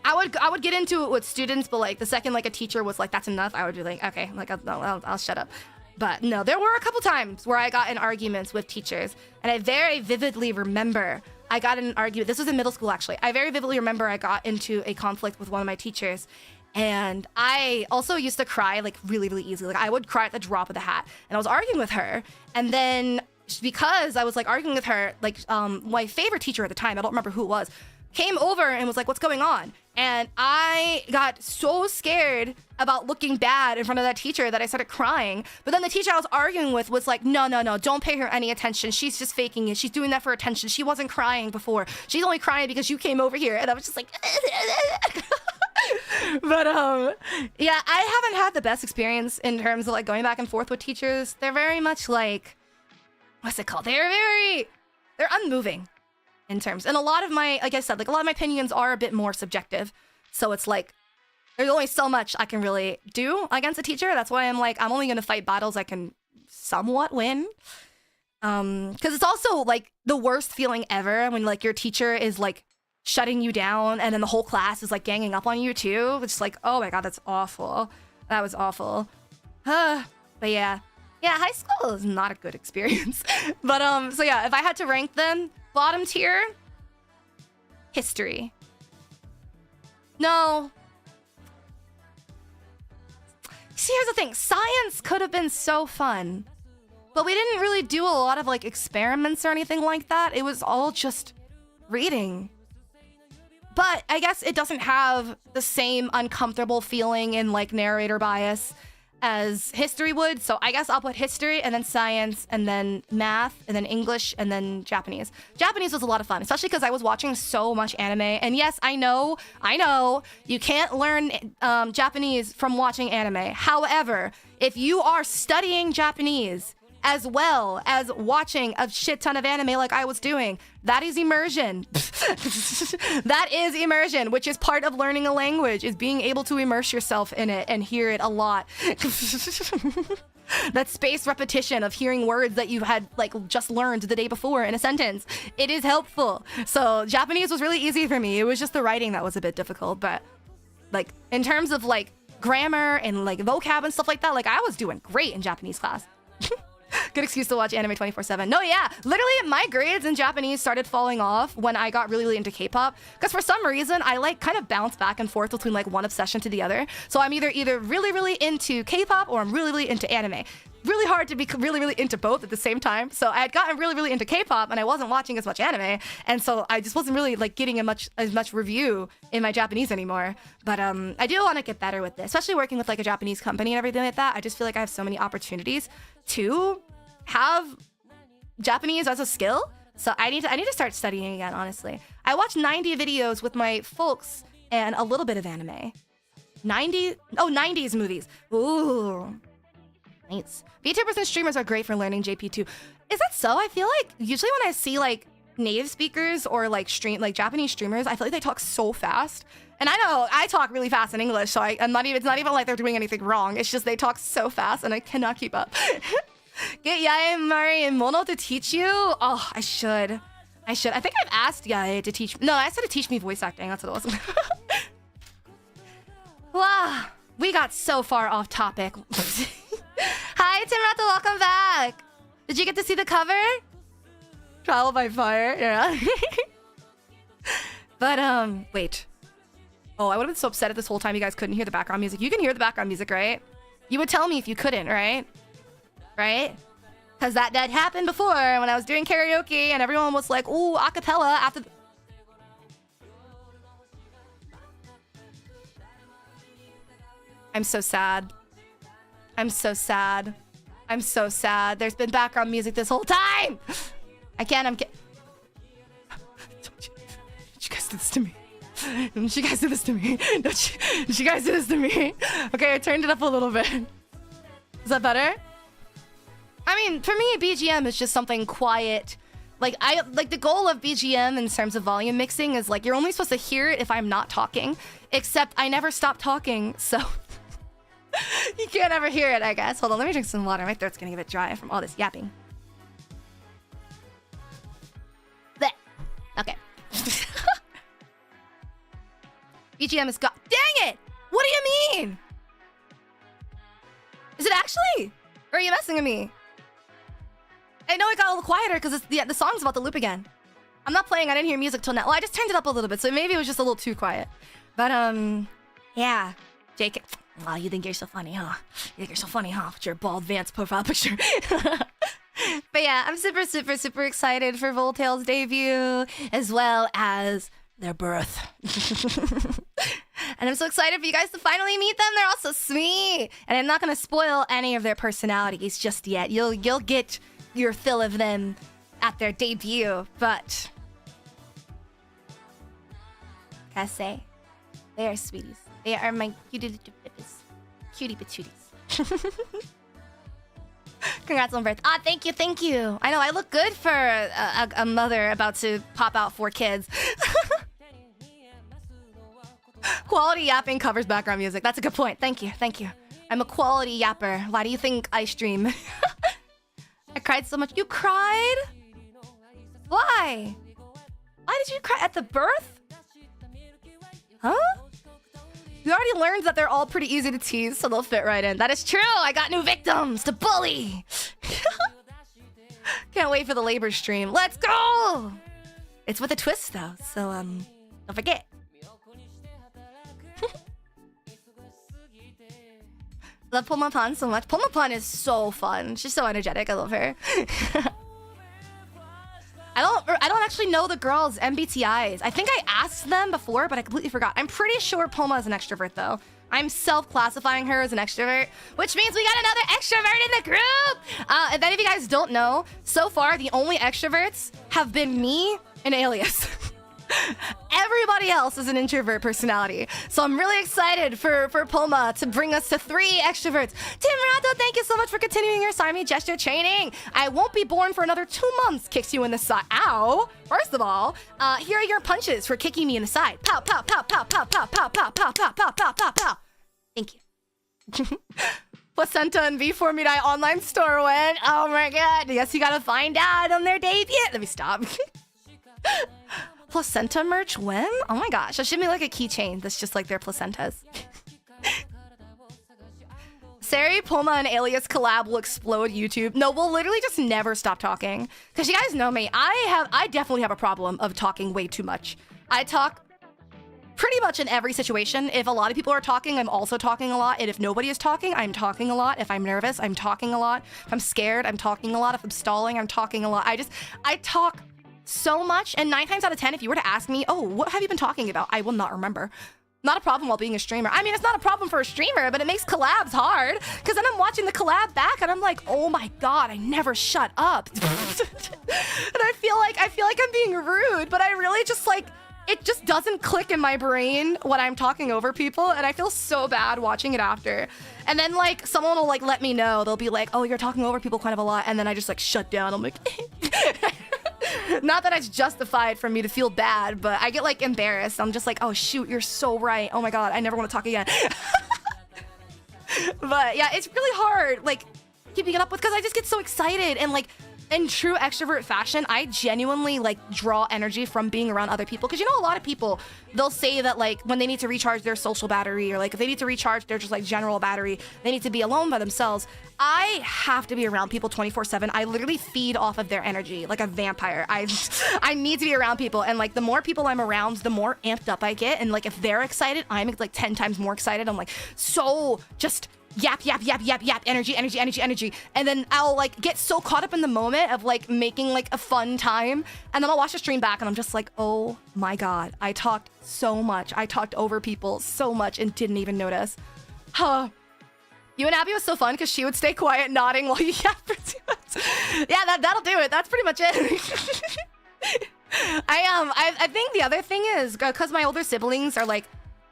I would get into it with students, but like the second like a teacher was like, that's enough, I would be like, okay, like I'll shut up. But no, there were a couple times where I got in arguments with teachers, and I very vividly remember I got in an argument. This was in middle school, actually. I very vividly remember I got into a conflict with one of my teachers, and I also used to cry like really, really easily. Like I would cry at the drop of the hat, and I was arguing with her, and then because I was like arguing with her, like my favorite teacher at the time, I don't remember who it was, came over and was like, what's going on? And I got so scared about looking bad in front of that teacher that I started crying. But then the teacher I was arguing with was like, no, don't pay her any attention. She's just faking it. She's doing that for attention. She wasn't crying before. She's only crying because you came over here. And I was just like, but yeah, I haven't had the best experience in terms of like going back and forth with teachers. They're very much like, what's it called? They're unmoving. In terms, and a lot of my, like I said, like a lot of my opinions are a bit more subjective. So it's like, there's only so much I can really do against a teacher. That's why I'm like, I'm only gonna fight battles I can somewhat win. Because it's also like the worst feeling ever when like your teacher is like shutting you down, and then the whole class is like ganging up on you too. It's like, oh my god, that's awful. That was awful. But yeah, high school is not a good experience. But so yeah, if I had to rank them, bottom tier, history. No. See, here's the thing. Science could have been so fun, but we didn't really do a lot of like experiments or anything like that. It was all just reading. But I guess it doesn't have the same uncomfortable feeling and like narrator bias as history would. So I guess I'll put history and then science and then math and then English and then Japanese. Japanese was a lot of fun, especially because I was watching so much anime. And yes, I know, you can't learn Japanese from watching anime. However, if you are studying Japanese as well as watching a shit ton of anime like I was doing, that is immersion. That is immersion, which is part of learning a language, is being able to immerse yourself in it and hear it a lot. That spaced repetition of hearing words that you had like just learned the day before in a sentence, it is helpful. So Japanese was really easy for me. It was just the writing that was a bit difficult, but like in terms of like grammar and like vocab and stuff like that, like I was doing great in Japanese class. Good excuse to watch anime 24/7. No, yeah, literally my grades in Japanese started falling off when I got really, really into K-pop, because for some reason I like kind of bounce back and forth between like one obsession to the other. So I'm either really, really into K-pop or I'm really, really into anime. really hard to be really, really into both at the same time. So I had gotten really, really into K-pop, and I wasn't watching as much anime, and so I just wasn't really like getting as much review in my Japanese anymore. But I do want to get better with this, especially working with like a Japanese company and everything like that. I just feel like I have so many opportunities to have Japanese as a skill. So I need to start studying again, honestly. I watched 90 videos with my folks and a little bit of anime. 90s movies. Ooh. Nice. VTubers and streamers are great for learning JP2. Is that so? I feel like usually when I see like native speakers or like Japanese streamers, I feel like they talk so fast. And I know I talk really fast in English, so it's not even like they're doing anything wrong. It's just they talk so fast and I cannot keep up. Get Yae, Mari, and Mono to teach you? Oh, I should. I think I've asked Yae to teach. No, I asked her to teach me voice acting. That's what it was. Wow, we got so far off topic. Hi, Tim Rato, welcome back. Did you get to see the cover? Trial by Fire, yeah. But wait. Oh, I would have been so upset if this whole time you guys couldn't hear the background music. You can hear the background music, right? You would tell me if you couldn't, right? Right? Because that happened before when I was doing karaoke and everyone was like, ooh, acapella after... I'm so sad. I'm so sad. I'm so sad. There's been background music this whole time! Don't you guys do this to me? Don't you guys do this to me? Don't you guys do this to me? Okay, I turned it up a little bit. Is that better? I mean, for me, BGM is just something quiet. Like the goal of BGM in terms of volume mixing is like you're only supposed to hear it if I'm not talking. Except I never stop talking, so you can't ever hear it, I guess. Hold on, let me drink some water. My throat's getting a bit dry from all this yapping. Blech. Okay. BGM is got. Dang it! What do you mean? Is it actually? Or are you messing with me? I know it got a little quieter because the song's about to loop again. I'm not playing. I didn't hear music till now. Well, I just turned it up a little bit, so maybe it was just a little too quiet. But yeah, Jake. Wow, you think you're so funny, huh? You think you're so funny, huh? With your bald Vance profile picture. But yeah, I'm super, super, super excited for Voltail's debut, as well as their birth. And I'm so excited for you guys to finally meet them. They're all so sweet. And I'm not going to spoil any of their personalities just yet. You'll get your fill of them at their debut, but I say they are sweeties. They are my cutie patooties. Congrats on birth. Ah, thank you. I know I look good for a mother about to pop out 4 kids. Quality yapping covers background music. That's a good point. Thank you. I'm a quality yapper. Why do you think I stream? I cried so much. You cried? Why? Why did you cry at the birth? Huh? You already learned that they're all pretty easy to tease, so they'll fit right in. That is true. I got new victims to bully. Can't wait for the labor stream. Let's go. It's with a twist though, so don't forget. Love Pomapan so much. Pomapan is so fun. She's so energetic. I love her. I don't actually know the girls' MBTIs. I think I asked them before, but I completely forgot. I'm pretty sure Poma is an extrovert, though. I'm self-classifying her as an extrovert, which means we got another extrovert in the group! If any of you guys don't know, so far, the only extroverts have been me and Alias. Everybody else is an introvert personality. So I'm really excited for Poma to bring us to 3 extroverts. Tim Rato, thank you so much for continuing your Siamese gesture training. I won't be born for another 2 months. Kicks you in the side. Ow! First of all, here are your punches for kicking me in the side. Pow, pow, pow, pow, pow, pow, pow, pow, pow, pow, pow, pow, pow, pow. Thank you. Placenta and V4Mirai online store went. Oh my god. Yes, you gotta find out on their debut. Let me stop. Placenta merch when? Oh my gosh, that should be like a keychain that's just like their placentas. Sari, Poma, and Alias collab will explode YouTube. No, we'll literally just never stop talking. Because you guys know me, I definitely have a problem of talking way too much. I talk pretty much in every situation. If a lot of people are talking, I'm also talking a lot. And if nobody is talking, I'm talking a lot. If I'm nervous, I'm talking a lot. If I'm scared, I'm talking a lot. If I'm stalling, I'm talking a lot. I talk so much. And 9 times out of 10, if you were to ask me, oh, what have you been talking about? I will not remember. Not a problem while being a streamer. I mean, it's not a problem for a streamer, but it makes collabs hard. Because then I'm watching the collab back and I'm like, oh my God, I never shut up. And I feel like I'm being rude, but I really just like, it just doesn't click in my brain when I'm talking over people. And I feel so bad watching it after. And then like, someone will like let me know. They'll be like, oh, you're talking over people kind of a lot. And then I just like shut down. I'm like, not that it's justified for me to feel bad, but I get like embarrassed. I'm just like, oh shoot, you're so right. Oh my God, I never want to talk again. But yeah, it's really hard like keeping it up with because I just get so excited and like in true extrovert fashion, I genuinely like draw energy from being around other people. Because you know, a lot of people, they'll say that like when they need to recharge their social battery or like if they need to recharge their just like general battery, they need to be alone by themselves. I have to be around people 24/7. I literally feed off of their energy like a vampire. I need to be around people. And like the more people I'm around, the more amped up I get. And like if they're excited, I'm like 10 times more excited. I'm like so just yap, yap, yap, yap, yap, energy, energy, energy, energy. And then I'll like get so caught up in the moment of like making like a fun time. And then I'll watch the stream back and I'm just like, oh my God, I talked so much. I talked over people so much and didn't even notice. Huh. You and Abby was so fun because she would stay quiet nodding while you yapped for 2 minutes. Yeah, that'll do it. That's pretty much it. I think the other thing is because my older siblings are like,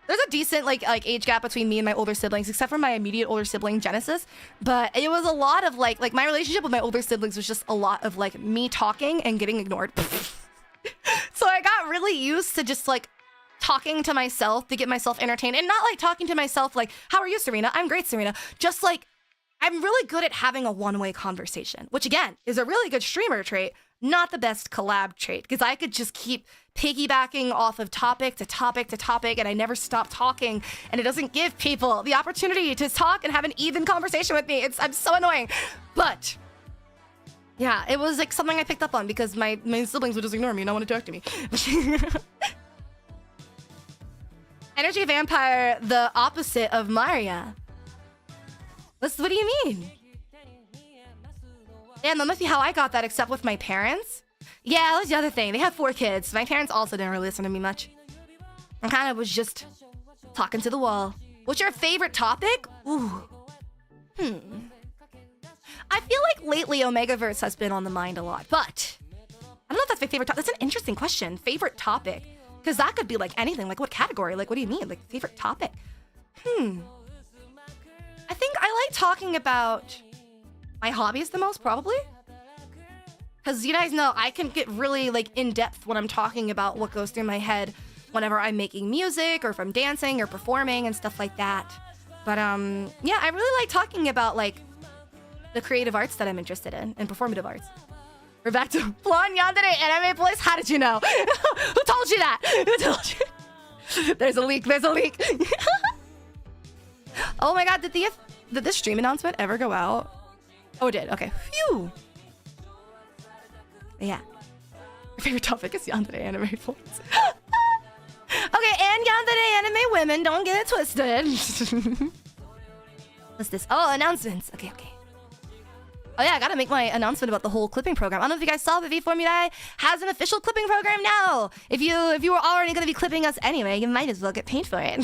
there's a decent like age gap between me and my older siblings, except for my immediate older sibling Genesis. But it was a lot of like my relationship with my older siblings was just a lot of like me talking and getting ignored. So I got really used to just like talking to myself to get myself entertained, and not like talking to myself like, how are you, Serena? I'm great, Serena. Just like I'm really good at having a one-way conversation, which again is a really good streamer trait, not the best collab trait, because I could just keep piggybacking off of topic to topic to topic, and I never stop talking, and it doesn't give people the opportunity to talk and have an even conversation with me. I'm so annoying. But yeah, it was like something I picked up on because my siblings would just ignore me and not want to talk to me. Energy vampire, the opposite of Maria. What do you mean? Yeah, that must be how I got that, except with my parents. Yeah, that was the other thing. They have 4 kids. My parents also didn't really listen to me much. I kind of was just talking to the wall. What's your favorite topic? Ooh. I feel like lately Omegaverse has been on the mind a lot, but I don't know if that's my favorite topic. That's an interesting question. Favorite topic? Because that could be like anything. Like what category? Like what do you mean? Like favorite topic? I think I like talking about my hobbies the most, probably. Because you guys know I can get really like in depth when I'm talking about what goes through my head whenever I'm making music or if I'm dancing or performing and stuff like that. But yeah, I really like talking about like the creative arts that I'm interested in and performative arts. We're back to blonde yandere anime voice. How did you know? Who told you that? Who told you? There's a leak. There's a leak. Oh my God! Did this stream announcement ever go out? Oh, it did. Okay. Phew. Yeah. My favorite topic is yandere anime voice. Okay, and yandere anime women. Don't get it twisted. What's this? Oh, announcements. Okay. Oh yeah, I gotta make my announcement about the whole clipping program. I don't know if you guys saw, but V4Mirai has an official clipping program now. If you were already gonna be clipping us anyway, you might as well get paid for it.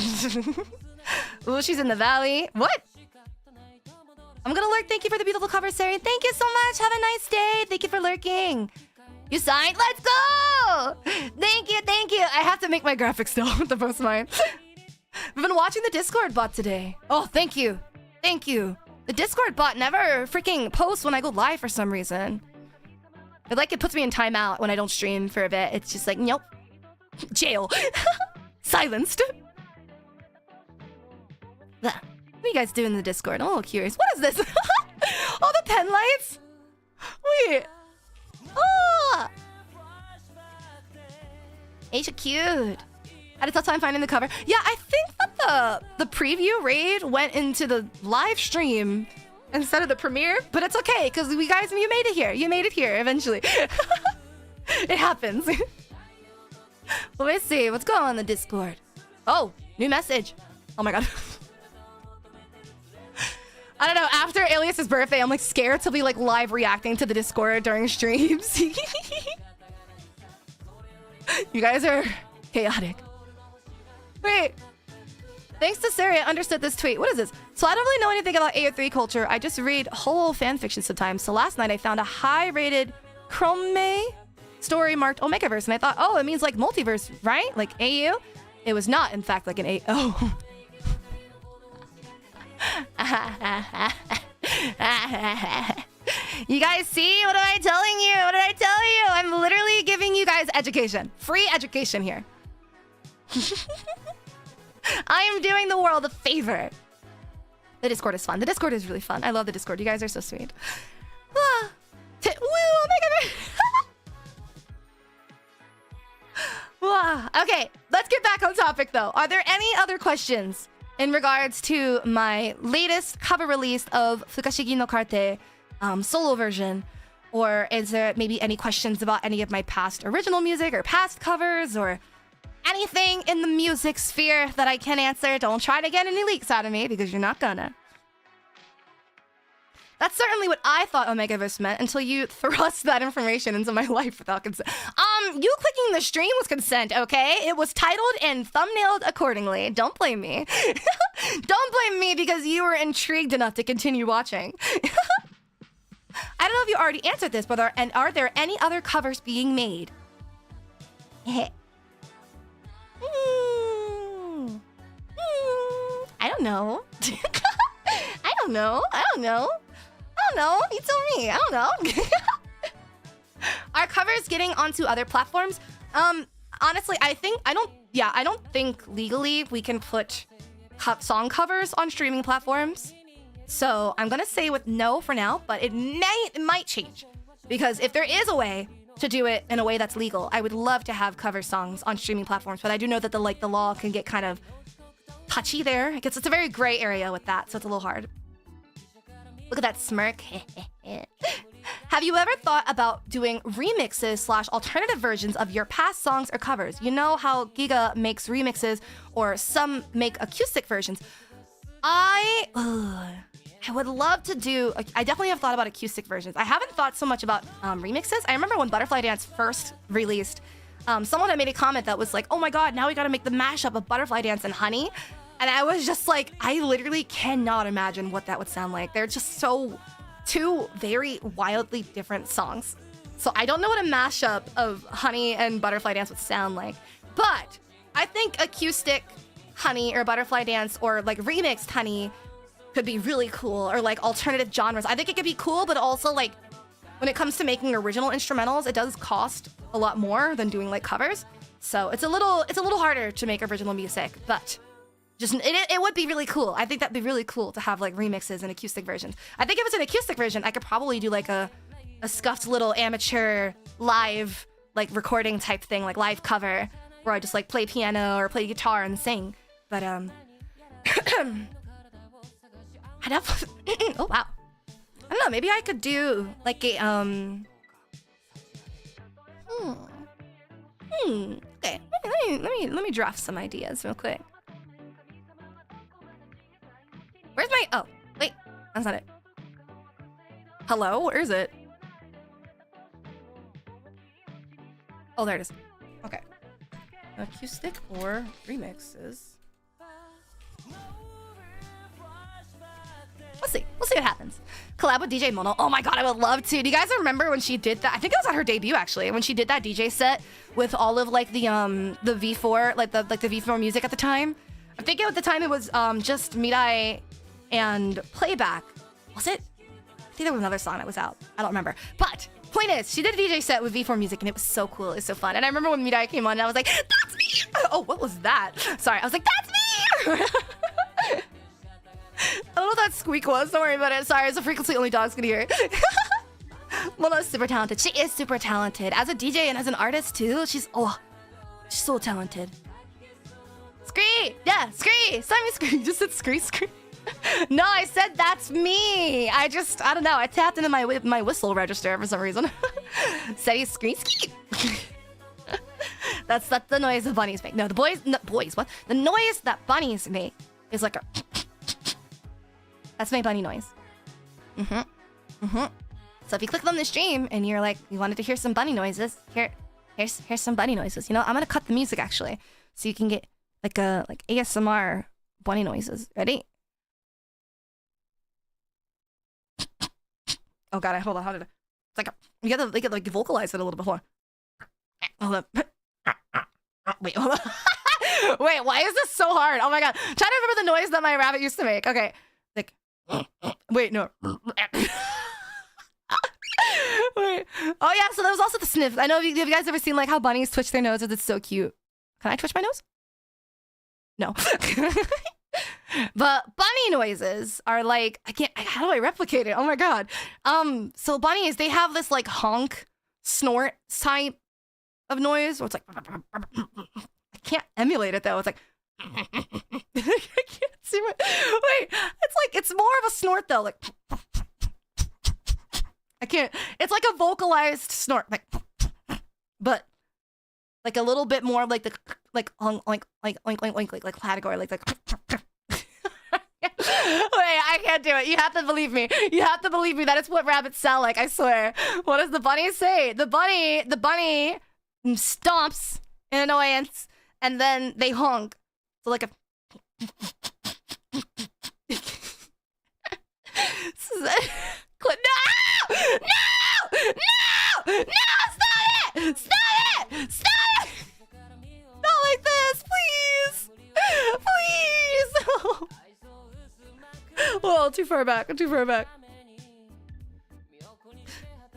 Ooh, she's in the valley. What? I'm gonna lurk. Thank you for the beautiful cover, Sari. Thank you so much. Have a nice day. Thank you for lurking. You signed? Let's go! Thank you. I have to make my graphics still with the post mine. I've been watching the Discord bot today. Oh, thank you. The Discord bot never freaking posts when I go live for some reason. It puts me in timeout when I don't stream for a bit. It's just like, nope. Jail. Silenced. What are you guys doing in the Discord? I'm a little curious. What is this? Oh, the pen lights? Wait. Oh! Asia cute. Had a tough time finding the cover. Yeah, I think that the preview raid went into the live stream instead of the premiere, but it's okay because you made it here. You made it here eventually. It happens. Well, let's see what's going on in the Discord. Oh, new message. Oh my god. I don't know, after Alias's birthday, I'm like scared to be like live reacting to the Discord during streams. You guys are chaotic. Wait. Thanks to Sarah, I understood this tweet. What is this? So I don't really know anything about AO3 culture. I just read whole fanfiction sometimes. So last night I found a high-rated Chrome story marked Omegaverse, and I thought, oh, it means like multiverse, right? Like AU? It was not, in fact, like an AO. You guys see? What am I telling you? What did I tell you? I'm literally giving you guys education. Free education here. I am doing the world a favor. The Discord is fun. The Discord is really fun. I love the Discord. You guys are so sweet. Woo! Wow. Okay, let's get back on topic though. Are there any other questions in regards to my latest cover release of Fukashigi no Karte solo version? Or is there maybe any questions about any of my past original music or past covers or anything in the music sphere that I can answer? Don't try to get any leaks out of me because you're not gonna. That's certainly what I thought Omegaverse meant until you thrust that information into my life without consent. You clicking the stream was consent, okay? It was titled and thumbnailed accordingly. Don't blame me. Don't blame me because you were intrigued enough to continue watching. I don't know if you already answered this, but are there any other covers being made? I don't know. I don't know. You tell me. I don't know. Are covers getting onto other platforms? Honestly, I don't think legally we can put song covers on streaming platforms. So I'm gonna say with no for now, but it might change. Because if there is a way to do it in a way that's legal, I would love to have cover songs on streaming platforms. But I do know that the law can get kind of touchy there. It's a very gray area with that, so it's a little hard. Look at that smirk. Have you ever thought about doing remixes / alternative versions of your past songs or covers? You know how Giga makes remixes or some make acoustic versions. I would love to do, I definitely have thought about acoustic versions. I haven't thought so much about remixes. I remember when Butterfly Dance first released, someone had made a comment that was like, oh my god, now we gotta make the mashup of Butterfly Dance and Honey. And I was just like, I literally cannot imagine what that would sound like. They're just two very wildly different songs. So I don't know what a mashup of Honey and Butterfly Dance would sound like. But I think acoustic Honey or Butterfly Dance or like remixed Honey could be really cool, or like alternative genres. I think it could be cool, but also like when it comes to making original instrumentals, it does cost a lot more than doing like covers. So it's a little harder to make original music, but just it would be really cool. I think that'd be really cool to have like remixes and acoustic versions. I think if it's an acoustic version, I could probably do like a scuffed little amateur live like recording type thing, like live cover, where I just like play piano or play guitar and sing. But I'd have oh wow. I don't know, maybe I could do like a okay. Let me draft some ideas real quick. Where's my... Oh, wait. That's not it. Hello? Where is it? Oh, there it is. Okay. Acoustic or remixes. We'll see. We'll see what happens. Collab with DJ Mono. Oh my god, I would love to. Do you guys remember when she did that? I think it was at her debut, actually. When she did that DJ set with all of, like, the V4... Like, the V4 music at the time. I think at the time it was just Mirai and Playback. Was it? I think there was another song that was out. I don't remember. But point is, she did a DJ set with V4 music and it was so cool. It was so fun. And I remember when Mirai came on and I was like, that's me! Oh, what was that? Sorry, I was like, that's me! I don't know what that squeak was. Don't worry about it. Sorry, it's a frequency only dogs can hear. Mona's super talented. She is super talented. As a DJ and as an artist too, she's so talented. Scree! Yeah, Scree! Simon Scree! You just said Scree. No, I said that's me! I don't know. I tapped into my whistle register for some reason. Said he's Scree. That's the noise the bunnies make. No, boys, what? The noise that bunnies make is like a... That's my bunny noise. So if you click on the stream and you're like, you wanted to hear some bunny noises, here's some bunny noises. You know, I'm gonna cut the music actually, so you can get like ASMR bunny noises. Ready? Oh god, hold on. How did I? It's like you gotta like vocalize it a little bit. Hold on. Hold on. Wait, hold on. Wait, why is this so hard? Oh my god, trying to remember the noise that my rabbit used to make. Okay, like. Wait, no. Wait. Oh yeah, so there was also the sniff. I know, have you guys ever seen like how bunnies twitch their noses? It's so cute. Can I twitch my nose? No. But bunny noises are like, how do I replicate it? Oh my god. So bunnies, they have this like honk, snort type of noise where it's like, I can't emulate it though. It's like, I can't see what, wait, it's more of a snort though, like, I can't, it's like a vocalized snort, like, but like a little bit more like the, like category, like, wait, I can't do it. You have to believe me. You have to believe me. That is what rabbits sound like, I swear. What does the bunny say? The bunny stomps in annoyance and then they honk. So like a... No! Stop it! Stop it! Stop it! Not like this, please! Please! Whoa, too far back.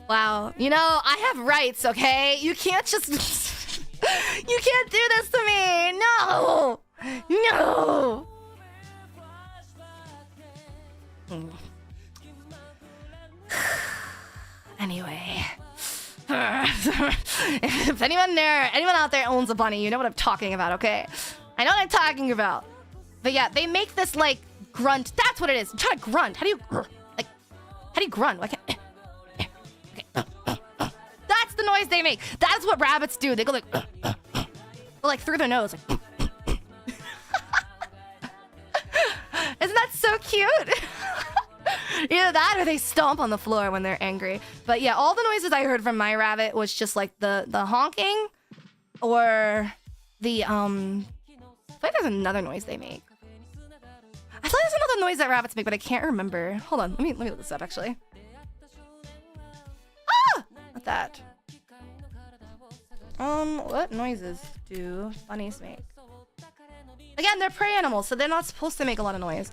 Wow. You know, I have rights, okay? You can't just... You can't do this to me! No! No! Anyway. If anyone out there owns a bunny, you know what I'm talking about, okay? I know what I'm talking about. But yeah, they make this like grunt. That's what it is. I'm trying to grunt. How do you grunt? I can't. Okay. That's the noise they make. That's what rabbits do. They go like through their nose. Like. Isn't that so cute? Either that or they stomp on the floor when they're angry. But yeah, all the noises I heard from my rabbit was just like the honking or the I feel like there's another noise they make. I feel like there's another noise that rabbits make, but I can't remember. Hold on, let me look this up actually. Ah! Not that. What noises do bunnies make? Again, they're prey animals, so they're not supposed to make a lot of noise.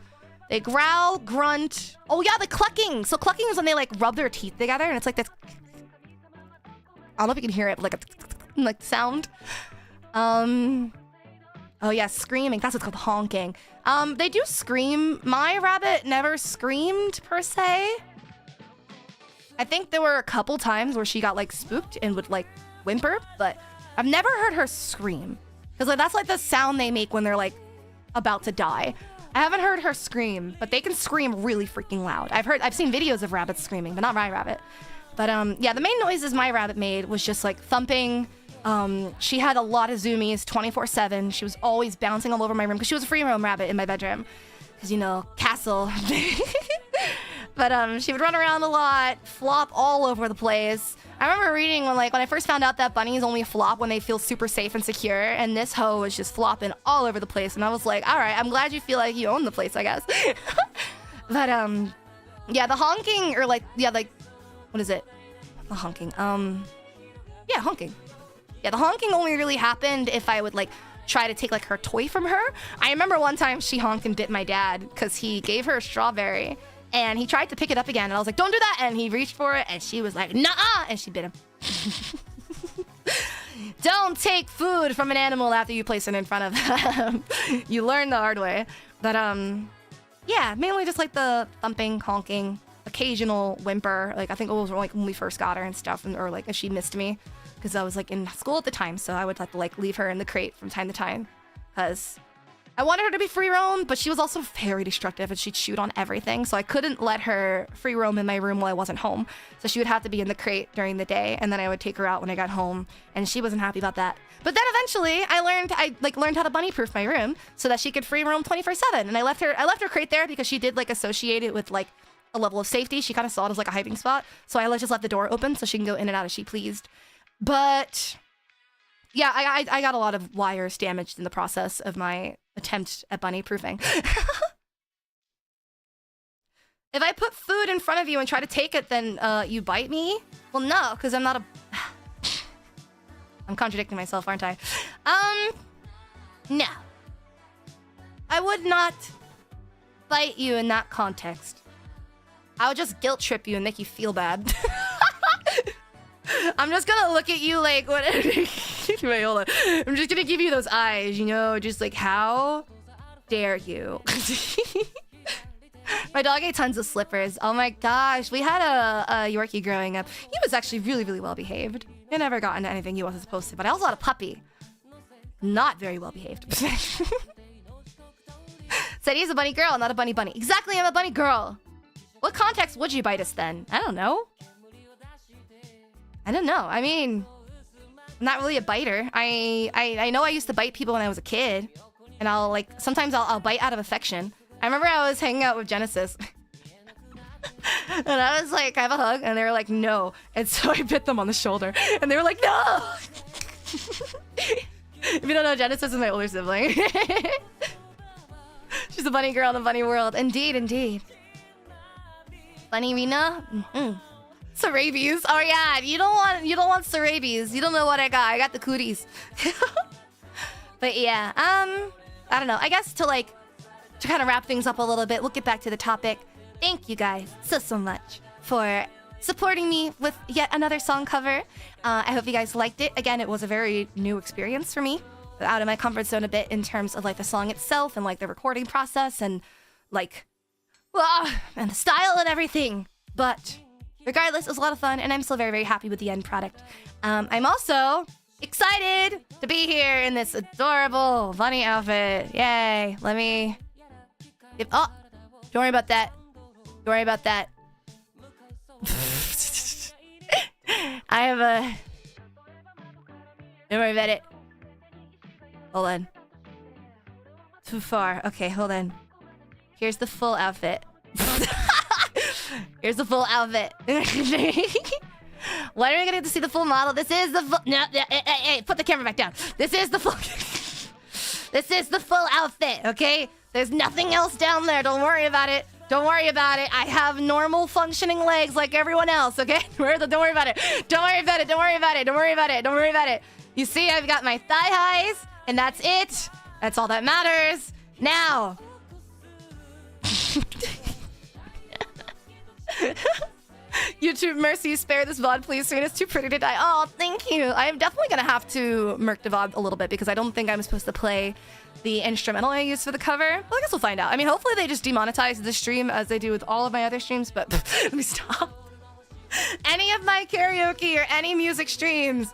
They growl, grunt. Oh yeah, the clucking. So clucking is when they like rub their teeth together, and it's like this. I don't know if you can hear it, but like sound. Oh yeah, screaming. That's what's called honking. They do scream. My rabbit never screamed per se. I think there were a couple times where she got like spooked and would like whimper, but I've never heard her scream. Because like that's like the sound they make when they're like about to die. I haven't heard her scream, but they can scream really freaking loud. I've seen videos of rabbits screaming, but not my rabbit. But yeah, the main noises my rabbit made was just like thumping. She had a lot of zoomies 24/7. She was always bouncing all over my room because she was a free roam rabbit in my bedroom. Because, you know, castle. But she would run around a lot, flop all over the place. I remember reading when I first found out that bunnies only flop when they feel super safe and secure, and this hoe was just flopping all over the place, and I was like, all right, I'm glad you feel like you own the place, I guess. But yeah, the honking, or what is it? The honking. Yeah, honking. Yeah, the honking only really happened if I would try to take her toy from her. I remember one time she honked and bit my dad because he gave her a strawberry. And he tried to pick it up again, and I was like, don't do that! And he reached for it, and she was like, nuh-uh! And she bit him. Don't take food from an animal after you place it in front of them. You learn the hard way. But, yeah, mainly just the thumping, honking, occasional whimper. I think it was when we first got her and stuff, or if she missed me. Because I was in school at the time, so I would have to leave her in the crate from time to time. Because I wanted her to be free roam, but she was also very destructive and she'd shoot on everything. So I couldn't let her free roam in my room while I wasn't home. So she would have to be in the crate during the day, and then I would take her out when I got home, and she wasn't happy about that. But then eventually I learned how to bunny proof my room so that she could free roam 24/7. And I left her crate there because she did like associate it with like a level of safety. She kind of saw it as like a hiding spot. So I just left the door open so she can go in and out as she pleased. But yeah, I got a lot of wires damaged in the process of my attempt at bunny proofing. If I put food in front of you and try to take it, then you bite me? Well, no, because I'm not a... I'm contradicting myself, aren't I? No. I would not bite you in that context. I would just guilt trip you and make you feel bad. I'm just gonna look at you like, what? Wait, hold on. I'm just gonna give you those eyes, you know, just like, how dare you? My dog ate tons of slippers. Oh my gosh, we had a Yorkie growing up. He was actually really, really well behaved. He never got into anything he wasn't supposed to, but I also had a puppy. Not very well behaved. Said he's a bunny girl, not a bunny bunny. Exactly, I'm a bunny girl. What context would you bite us then? I don't know. I don't know. I mean, I'm not really a biter. I know I used to bite people when I was a kid, and sometimes I'll bite out of affection. I remember I was hanging out with Genesis, and I was like, "Can I have a hug?" And they were like, "No." And so I bit them on the shoulder, and they were like, "No." If you don't know, Genesis is my older sibling. She's a bunny girl in the bunny world. Indeed, indeed. Bunny Rena. Sarabies. Oh yeah, you don't want Sarabies. You don't know what I got. I got the cooties. But yeah, I don't know. I guess to kind of wrap things up a little bit, we'll get back to the topic. Thank you guys so much for supporting me with yet another song cover. I hope you guys liked it. Again, it was a very new experience for me, out of my comfort zone a bit in terms of like the song itself and like the recording process and like and the style and everything. But regardless, it was a lot of fun, and I'm still very, very happy with the end product. I'm also excited to be here in this adorable bunny outfit. Yay! Let me... don't worry about that. Don't worry about that. I have a... Don't worry about it. Hold on. Too far. Okay, hold on. Here's the full outfit. Here's the full outfit. When are we gonna get to see the full model? This is the full... No, hey, put the camera back down. This is the full... This is the full outfit, okay? There's nothing else down there. Don't worry about it. Don't worry about it. I have normal functioning legs like everyone else, okay? Don't worry about it. Don't worry about it. Don't worry about it. Don't worry about it. Don't worry about it. You see, I've got my thigh highs, and that's it. That's all that matters. Now... YouTube, mercy, spare this VOD, please. Serena's too pretty to die. Oh, thank you. I am definitely gonna have to murk the VOD a little bit because I don't think I'm supposed to play the instrumental I used for the cover. Well, I guess we'll find out. I mean, hopefully they just demonetize the stream as they do with all of my other streams, but let me stop. Any of my karaoke or any music streams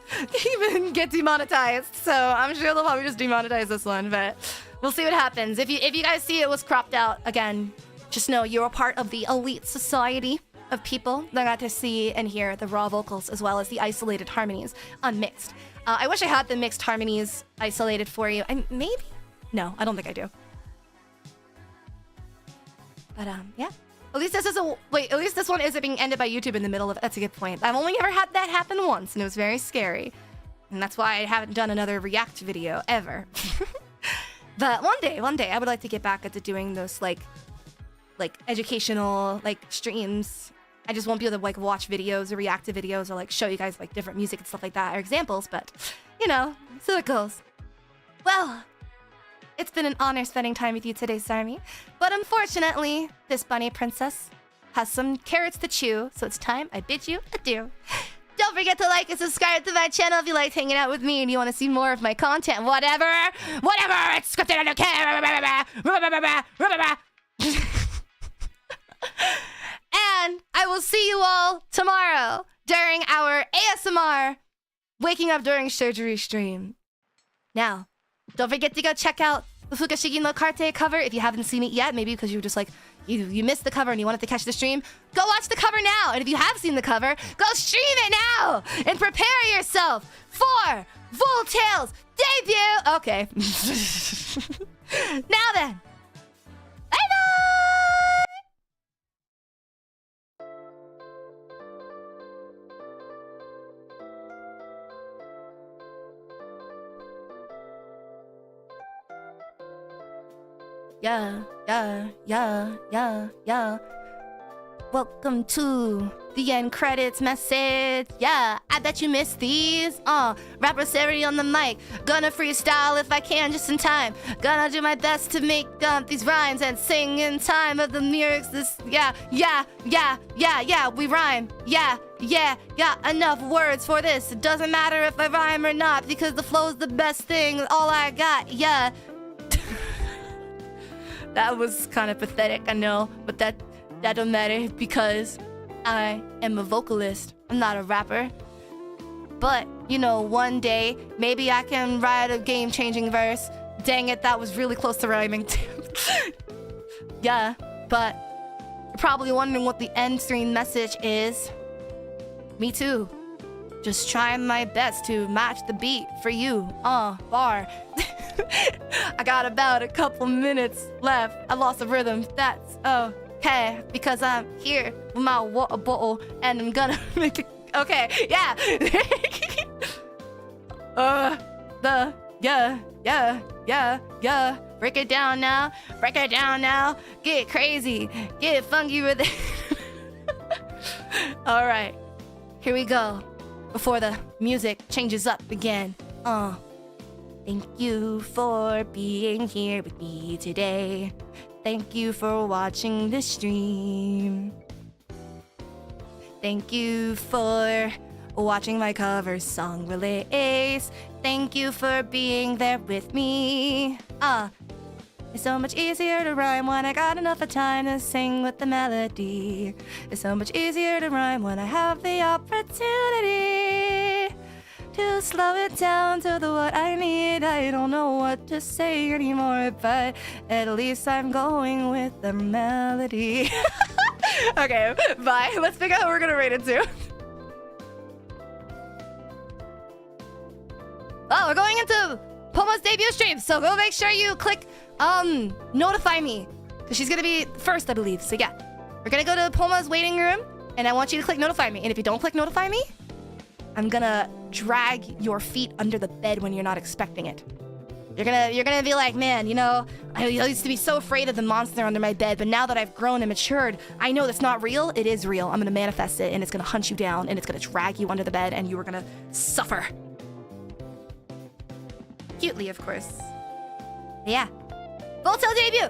even get demonetized, so I'm sure they'll probably just demonetize this one, but we'll see what happens. If you guys see it was cropped out, again, just know you're a part of the elite society of people that got to see and hear the raw vocals as well as the isolated harmonies unmixed. I wish I had the mixed harmonies isolated for you. Maybe? No, I don't think I do. But yeah. At least at least this one isn't being ended by YouTube in the middle of... That's a good point. I've only ever had that happen once, and it was very scary. And that's why I haven't done another React video ever. But one day, I would like to get back into doing those, like educational, streams. I just won't be able to, watch videos or react to videos or, show you guys, different music and stuff like that or examples, but, so it goes. Well, it's been an honor spending time with you today, Sarmi. But unfortunately, this bunny princess has some carrots to chew, so it's time I bid you adieu. Don't forget to like and subscribe to my channel if you like hanging out with me and you want to see more of my content. Whatever, it's scripted, I don't care. And I will see you all tomorrow during our ASMR Waking Up During Surgery stream. Now, don't forget to go check out the Fukashigi no Karte cover. If you haven't seen it yet, maybe because you were just like, you missed the cover and you wanted to catch the stream, go watch the cover now. And if you have seen the cover, go stream it now and prepare yourself for Voltail's debut. Okay. Now then. Bye-bye! Yeah. Welcome to the end credits message. Yeah, I bet you missed these. Rapper Seri on the mic. Gonna freestyle if I can just in time. Gonna do my best to make these rhymes and sing in time of the lyrics. Yeah, we rhyme. Yeah, enough words for this. It doesn't matter if I rhyme or not because the flow's the best thing. All I got, yeah. That was kind of pathetic, I know, but that don't matter because I am a vocalist. I'm not a rapper. But, you know, one day, maybe I can write a game-changing verse. Dang it, that was really close to rhyming too. Yeah, but you're probably wondering what the end screen message is. Me too. Just trying my best to match the beat for you. Bar. I got about a couple minutes left. I lost the rhythm. That's okay, because I'm here with my water bottle and I'm gonna make it. Okay, yeah. Yeah. Break it down now. Get crazy. Get funky with it. All right, here we go. Before the music changes up again. Thank you for being here with me today. Thank you for watching the stream. Thank you for watching my cover song release. Thank you for being there with me. It's so much easier to rhyme when I got enough of time to sing with the melody. It's so much easier to rhyme when I have the opportunity to slow it down to what I need. I don't know what to say anymore, but at least I'm going with the melody. Okay, bye. Let's figure out who we're gonna rate it to. Oh, we're going into Poma's debut stream, so go make sure you click notify me, because she's gonna be first, I believe. So yeah, we're gonna go to Poma's waiting room, and I want you to click notify me. And if you don't click notify me, I'm gonna drag your feet under the bed when you're not expecting it. You're gonna be like, man, you know, I used to be so afraid of the monster under my bed, but now that I've grown and matured, I know that's not real. It is real. I'm gonna manifest it, and it's gonna hunt you down, and it's gonna drag you under the bed, and you are gonna suffer. Cutely, of course. Yeah. Voltail debut!